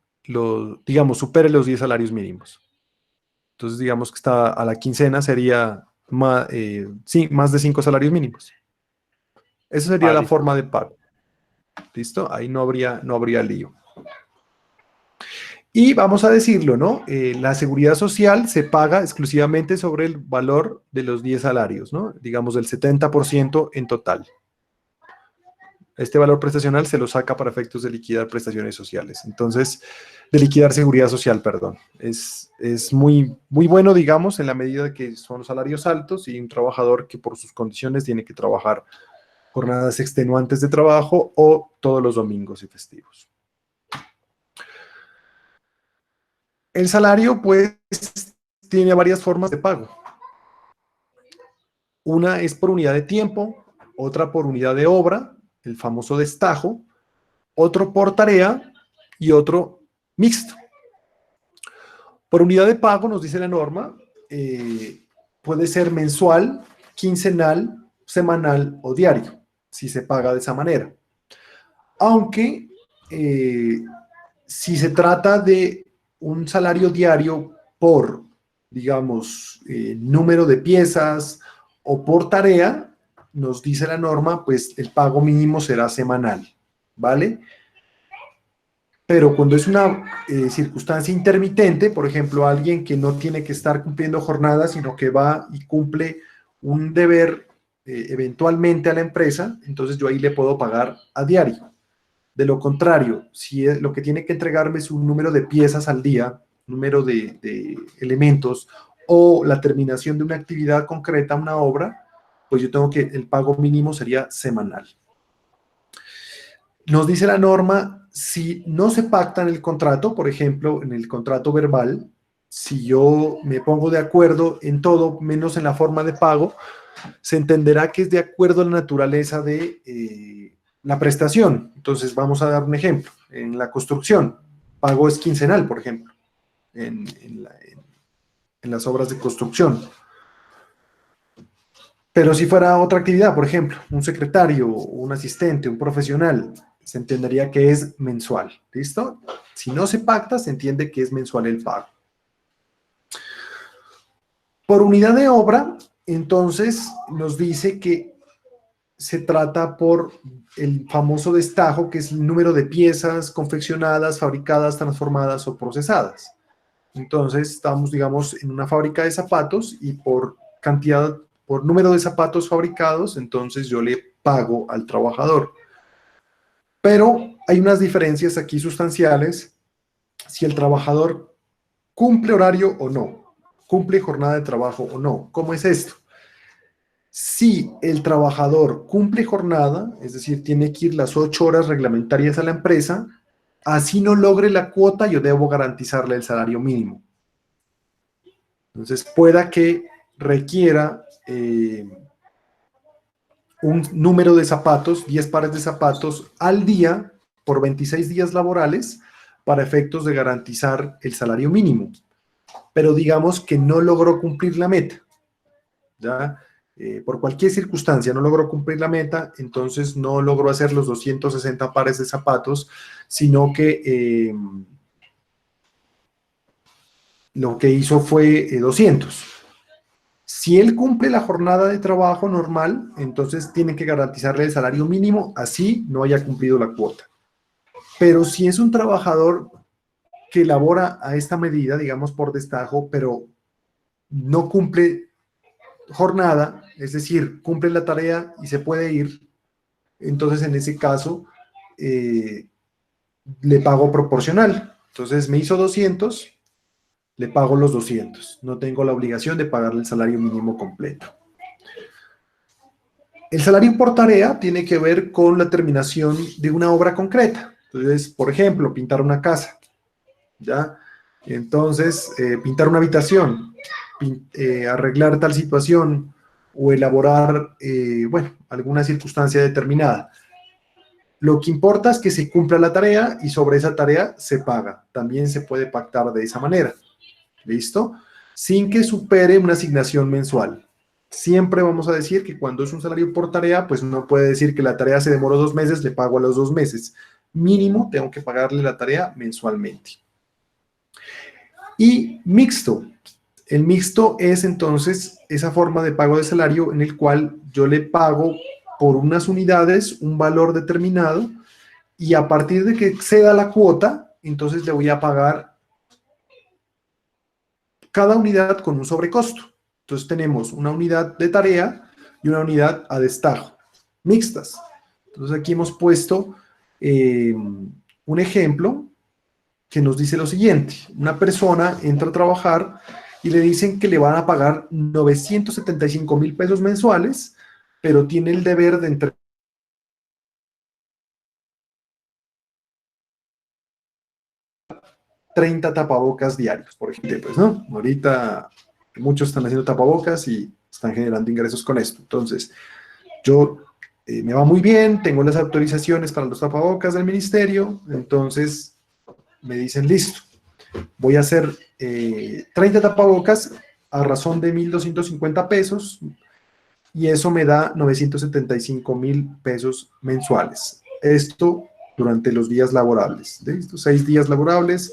supere los 10 salarios mínimos. Entonces, digamos que está a la quincena sería más de 5 salarios mínimos. Esa sería la forma de pago. ¿Listo? Ahí no habría lío. Y vamos a decirlo, ¿no? La seguridad social se paga exclusivamente sobre el valor de los 10 salarios, ¿no? Digamos del 70% en total. Este valor prestacional se lo saca para efectos de liquidar prestaciones sociales. Entonces, de liquidar seguridad social, perdón. Es muy, muy bueno, digamos, en la medida que son salarios altos y un trabajador que por sus condiciones tiene que trabajar jornadas extenuantes de trabajo o todos los domingos y festivos. El salario, pues, tiene varias formas de pago. Una es por unidad de tiempo, otra por unidad de obra, el famoso destajo, otro por tarea y otro mixto. Por unidad de pago, nos dice la norma, puede ser mensual, quincenal, semanal o diario, si se paga de esa manera. Aunque, si se trata de un salario diario por, digamos, número de piezas o por tarea, nos dice la norma, pues el pago mínimo será semanal, ¿vale? Pero cuando es una circunstancia intermitente, por ejemplo, alguien que no tiene que estar cumpliendo jornadas, sino que va y cumple un deber eventualmente a la empresa, entonces yo ahí le puedo pagar a diario. De lo contrario, si lo que tiene que entregarme es un número de piezas al día, número de elementos, o la terminación de una actividad concreta, una obra, pues yo tengo que, el pago mínimo sería semanal. Nos dice la norma, si no se pacta en el contrato, por ejemplo, en el contrato verbal, si yo me pongo de acuerdo en todo, menos en la forma de pago, se entenderá que es de acuerdo a la naturaleza de la prestación. Entonces, vamos a dar un ejemplo. En la construcción, pago es quincenal, por ejemplo, en las obras de construcción. Pero si fuera otra actividad, por ejemplo, un secretario, un asistente, un profesional, se entendería que es mensual, ¿listo? Si no se pacta, se entiende que es mensual el pago. Por unidad de obra, entonces, nos dice que se trata por el famoso destajo, que es el número de piezas confeccionadas, fabricadas, transformadas o procesadas. Entonces, estamos, digamos, en una fábrica de zapatos y por cantidad, por número de zapatos fabricados, entonces yo le pago al trabajador. Pero hay unas diferencias aquí sustanciales si el trabajador cumple horario o no, cumple jornada de trabajo o no. ¿Cómo es esto? Si el trabajador cumple jornada, es decir, tiene que ir las 8 horas reglamentarias a la empresa, así no logre la cuota, yo debo garantizarle el salario mínimo. Entonces, pueda que requiera un número de zapatos, 10 pares de zapatos al día por 26 días laborales para efectos de garantizar el salario mínimo. Pero digamos que no logró cumplir la meta, ¿ya? Por cualquier circunstancia no logró cumplir la meta, entonces no logró hacer los 260 pares de zapatos, sino que lo que hizo fue 200. Si él cumple la jornada de trabajo normal, entonces tiene que garantizarle el salario mínimo, así no haya cumplido la cuota. Pero si es un trabajador que elabora a esta medida, digamos por destajo, pero no cumple jornada, es decir, cumple la tarea y se puede ir, entonces en ese caso le pago proporcional. Entonces me hizo 200, le pago los 200. No tengo la obligación de pagarle el salario mínimo completo. El salario por tarea tiene que ver con la terminación de una obra concreta. Entonces, por ejemplo, pintar una casa, ¿ya? Entonces, pintar una habitación, arreglar tal situación o elaborar, bueno, alguna circunstancia determinada. Lo que importa es que se cumpla la tarea y sobre esa tarea se paga. También se puede pactar de esa manera. ¿Listo? Sin que supere una asignación mensual. Siempre vamos a decir que cuando es un salario por tarea, pues uno puede decir que la tarea se demoró 2 meses, le pago a los 2 meses. Mínimo tengo que pagarle la tarea mensualmente. Y mixto. El mixto es entonces esa forma de pago de salario en el cual yo le pago por unas unidades un valor determinado y a partir de que exceda la cuota, entonces le voy a pagar cada unidad con un sobrecosto. Entonces tenemos una unidad de tarea y una unidad a destajo, mixtas. Entonces aquí hemos puesto un ejemplo que nos dice lo siguiente. Una persona entra a trabajar y le dicen que le van a pagar 975,000 pesos mensuales, pero tiene el deber de entregar 30 tapabocas diarios, por ejemplo, pues, ¿no? Ahorita muchos están haciendo tapabocas y están generando ingresos con esto. Entonces, yo me va muy bien, tengo las autorizaciones para los tapabocas del ministerio, entonces me dicen, listo, voy a hacer 30 tapabocas a razón de 1.250 pesos y eso me da 975.000 pesos mensuales. Esto durante los días laborables, de estos 6 días laborables,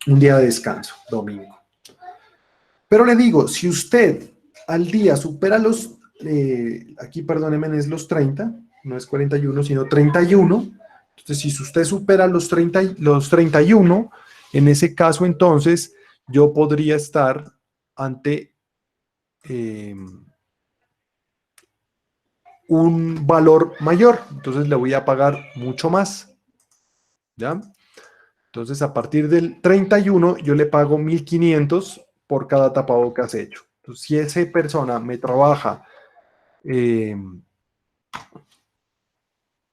un día de descanso, domingo. Pero le digo, si usted al día supera los, aquí perdónenme, es los 30, no es 41, sino 31, entonces si usted supera los 31, en ese caso entonces yo podría estar ante un valor mayor, entonces le voy a pagar mucho más, ¿ya? Entonces a partir del 31 yo le pago 1.500 por cada tapabocas hecho. Entonces, si esa persona me trabaja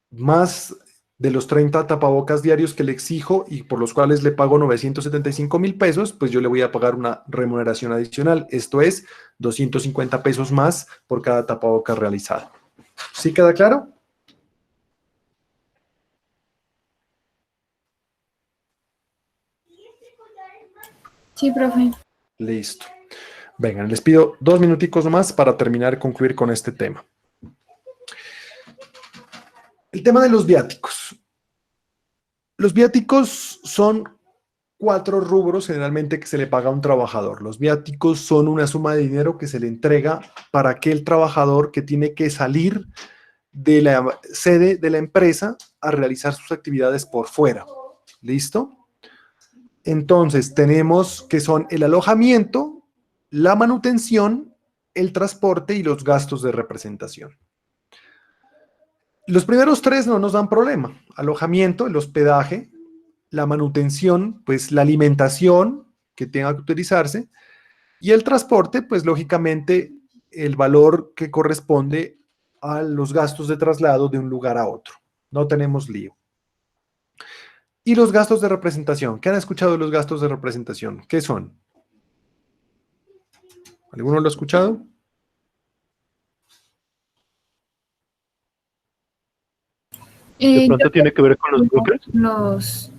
más de los 30 tapabocas diarios que le exijo y por los cuales le pago 975.000 pesos, pues yo le voy a pagar una remuneración adicional. Esto es 250 pesos más por cada tapabocas realizado. ¿Sí queda claro? Sí, profe. Listo. Vengan, les pido 2 minuticos más para terminar y concluir con este tema. El tema de los viáticos. Los viáticos son 4 rubros generalmente que se le paga a un trabajador. Los viáticos son una suma de dinero que se le entrega para aquel trabajador que tiene que salir de la sede de la empresa a realizar sus actividades por fuera. ¿Listo? Entonces tenemos que son el alojamiento, la manutención, el transporte y los gastos de representación. Los primeros 3 no nos dan problema. Alojamiento, el hospedaje, la manutención, pues la alimentación que tenga que utilizarse y el transporte, pues lógicamente el valor que corresponde a los gastos de traslado de un lugar a otro. No tenemos lío. Y los gastos de representación. ¿Qué han escuchado de los gastos de representación? ¿Qué son? ¿Alguno lo ha escuchado? De pronto tiene que ver con los brokers.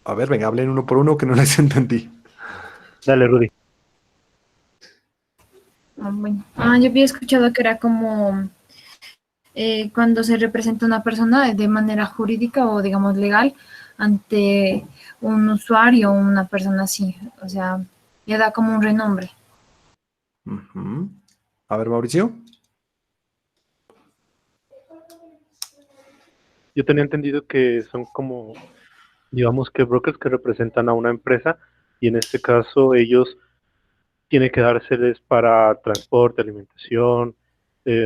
A ver, venga, hablen uno por uno que no les entendí. Dale, Rudy. Bueno. Yo había escuchado que era como cuando se representa una persona de manera jurídica o, digamos, legal ante un usuario o una persona así. O sea, le da como un renombre. Uh-huh. A ver, Mauricio. Yo tenía entendido que son como, digamos que brokers que representan a una empresa y en este caso ellos tienen que dárseles para transporte, alimentación,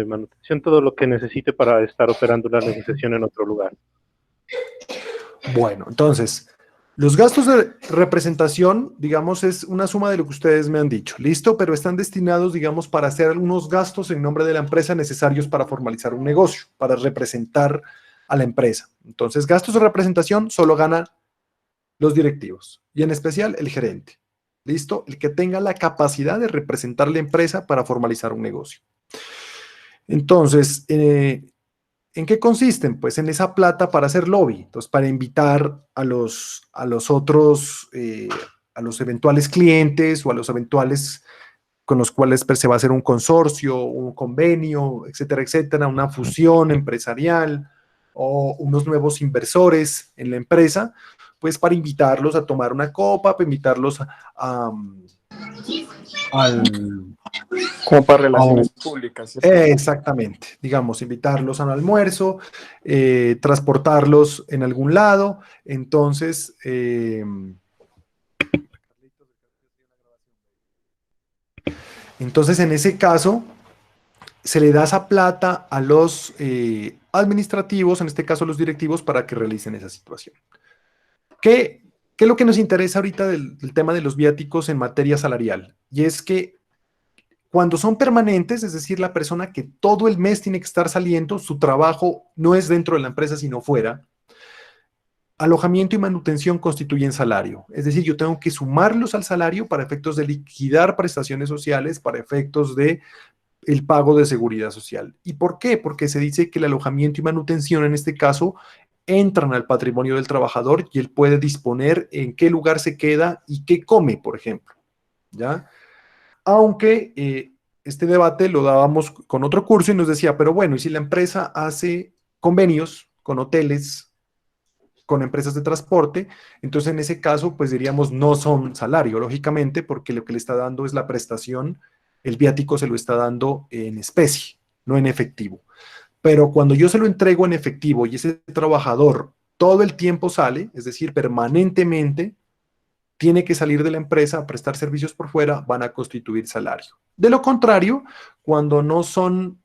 manutención, todo lo que necesite para estar operando la negociación en otro lugar. Bueno, entonces, los gastos de representación, digamos, es una suma de lo que ustedes me han dicho, ¿listo? Pero están destinados, digamos, para hacer algunos gastos en nombre de la empresa necesarios para formalizar un negocio, para representar a la empresa. Entonces, gastos de representación solo ganan los directivos y en especial el gerente, ¿listo? El que tenga la capacidad de representar la empresa para formalizar un negocio. Entonces, ¿en qué consisten? Pues en esa plata para hacer lobby, entonces para invitar a los otros, a los eventuales clientes o a los eventuales con los cuales se va a hacer un consorcio, un convenio, etcétera, una fusión empresarial o unos nuevos inversores en la empresa, pues para invitarlos a tomar una copa, para invitarlos Como para relaciones públicas, ¿cierto? Exactamente, digamos, invitarlos a un almuerzo, transportarlos en algún lado, entonces, en ese caso, se le da esa plata a los administrativos, en este caso los directivos, para que realicen esa situación. ¿Qué es lo que nos interesa ahorita del tema de los viáticos en materia salarial? Y es que Cuando son permanentes, es decir, la persona que todo el mes tiene que estar saliendo, su trabajo no es dentro de la empresa, sino fuera, alojamiento y manutención constituyen salario. Es decir, yo tengo que sumarlos al salario para efectos de liquidar prestaciones sociales, para efectos de el pago de seguridad social. ¿Y por qué? Porque se dice que el alojamiento y manutención, en este caso, entran al patrimonio del trabajador y él puede disponer en qué lugar se queda y qué come, por ejemplo. ¿Ya? Aunque este debate lo dábamos con otro curso y nos decía, pero bueno, ¿y si la empresa hace convenios con hoteles, con empresas de transporte? Entonces en ese caso, pues diríamos, no son salario, lógicamente, porque lo que le está dando es la prestación, el viático se lo está dando en especie, no en efectivo. Pero cuando yo se lo entrego en efectivo y ese trabajador todo el tiempo sale, es decir, permanentemente, tiene que salir de la empresa a prestar servicios por fuera, van a constituir salario. De lo contrario, cuando no son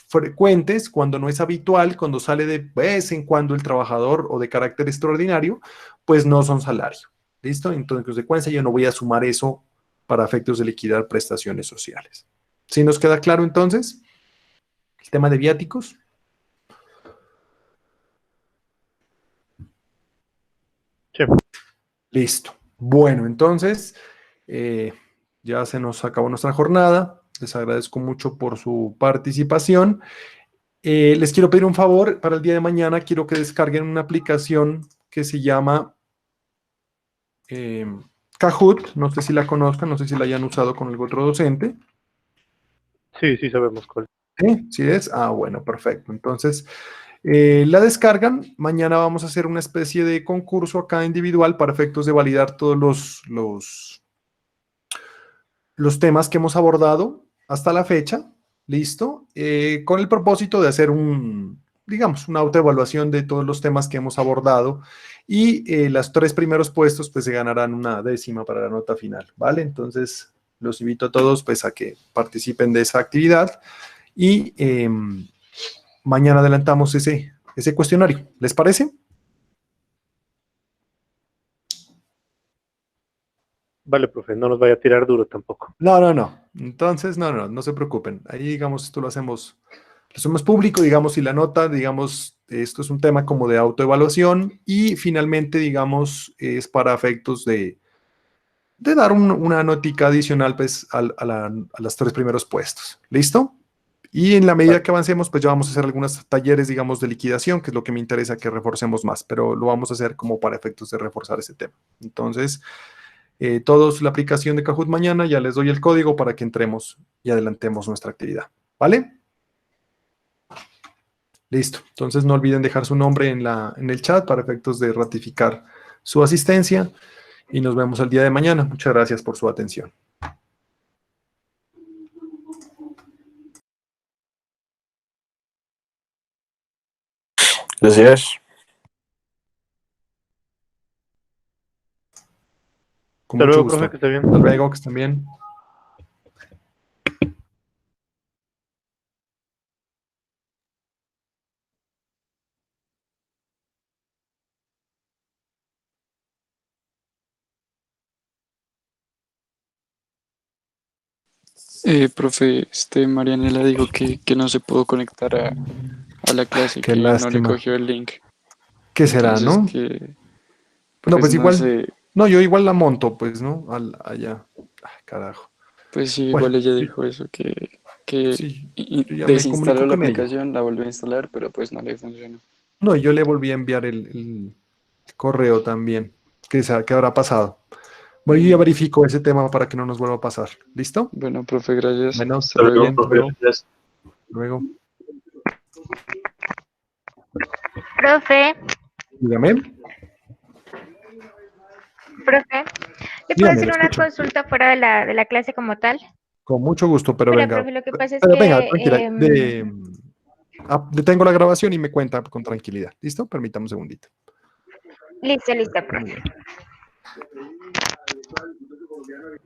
frecuentes, cuando no es habitual, cuando sale de vez en cuando el trabajador o de carácter extraordinario, pues no son salario. ¿Listo? Entonces, en consecuencia, yo no voy a sumar eso para efectos de liquidar prestaciones sociales. ¿Sí nos queda claro entonces el tema de viáticos? Sí. Listo. Bueno, entonces, ya se nos acabó nuestra jornada. Les agradezco mucho por su participación. Les quiero pedir un favor para el día de mañana. Quiero que descarguen una aplicación que se llama Kahoot. No sé si la conozcan, no sé si la hayan usado con algún otro docente. Sí, sí sabemos cuál. ¿Sí? ¿Sí es? Ah, bueno, perfecto. Entonces, la descargan. Mañana vamos a hacer una especie de concurso acá individual para efectos de validar todos los temas que hemos abordado hasta la fecha. ¿Listo? Con el propósito de hacer digamos, una autoevaluación de todos los temas que hemos abordado y los 3 primeros puestos pues se ganarán una décima para la nota final, ¿vale? Entonces, los invito a todos pues a que participen de esa actividad y mañana adelantamos ese cuestionario. ¿Les parece? Vale, profe, no nos vaya a tirar duro tampoco. No. Entonces, no se preocupen. Ahí, digamos, esto lo hacemos público, digamos, y la nota, digamos, esto es un tema como de autoevaluación y finalmente, digamos, es para efectos de dar una notica adicional, pues, a los 3 primeros puestos. ¿Listo? Y en la medida que avancemos, pues ya vamos a hacer algunos talleres, digamos, de liquidación, que es lo que me interesa que reforcemos más, pero lo vamos a hacer como para efectos de reforzar ese tema. Entonces, todos la aplicación de Kahoot mañana, ya les doy el código para que entremos y adelantemos nuestra actividad. ¿Vale? Listo. Entonces no olviden dejar su nombre en el chat para efectos de ratificar su asistencia y nos vemos el día de mañana. Muchas gracias por su atención. Gracias. Con Hasta mucho luego, gusto. profe, que esté bien. Hasta luego, que estén bien. Profe, Marianela dijo que no se pudo conectar a la clase, Qué que no le lástima. cogió el link. ¿Qué será, Entonces, no? que, No, pues no igual. sé, No, yo igual la monto, pues, ¿no? Allá. Ay, carajo. pues sí, Bueno, igual ella dijo eso, que sí, yo ya me comunico desinstaló la con ella. aplicación, la volvió a instalar, pero pues no le funcionó. No, yo le volví a enviar el correo también. ¿Qué habrá pasado? Bueno, yo ya verifico ese tema para que no nos vuelva a pasar. ¿Listo? Bueno, profe, gracias. Bueno, Hasta que esté luego. bien. profe, Luego. gracias. Luego. Profe, Dígame. profe, ¿le puedo Dígame, hacer lo una escucho. consulta fuera de la clase como tal? Con mucho gusto, pero Mira, venga. profe, lo que pasa es Pero venga, que tranquila. Detengo la grabación y me cuenta con tranquilidad. ¿Listo? Permítame un segundito. listo, profe.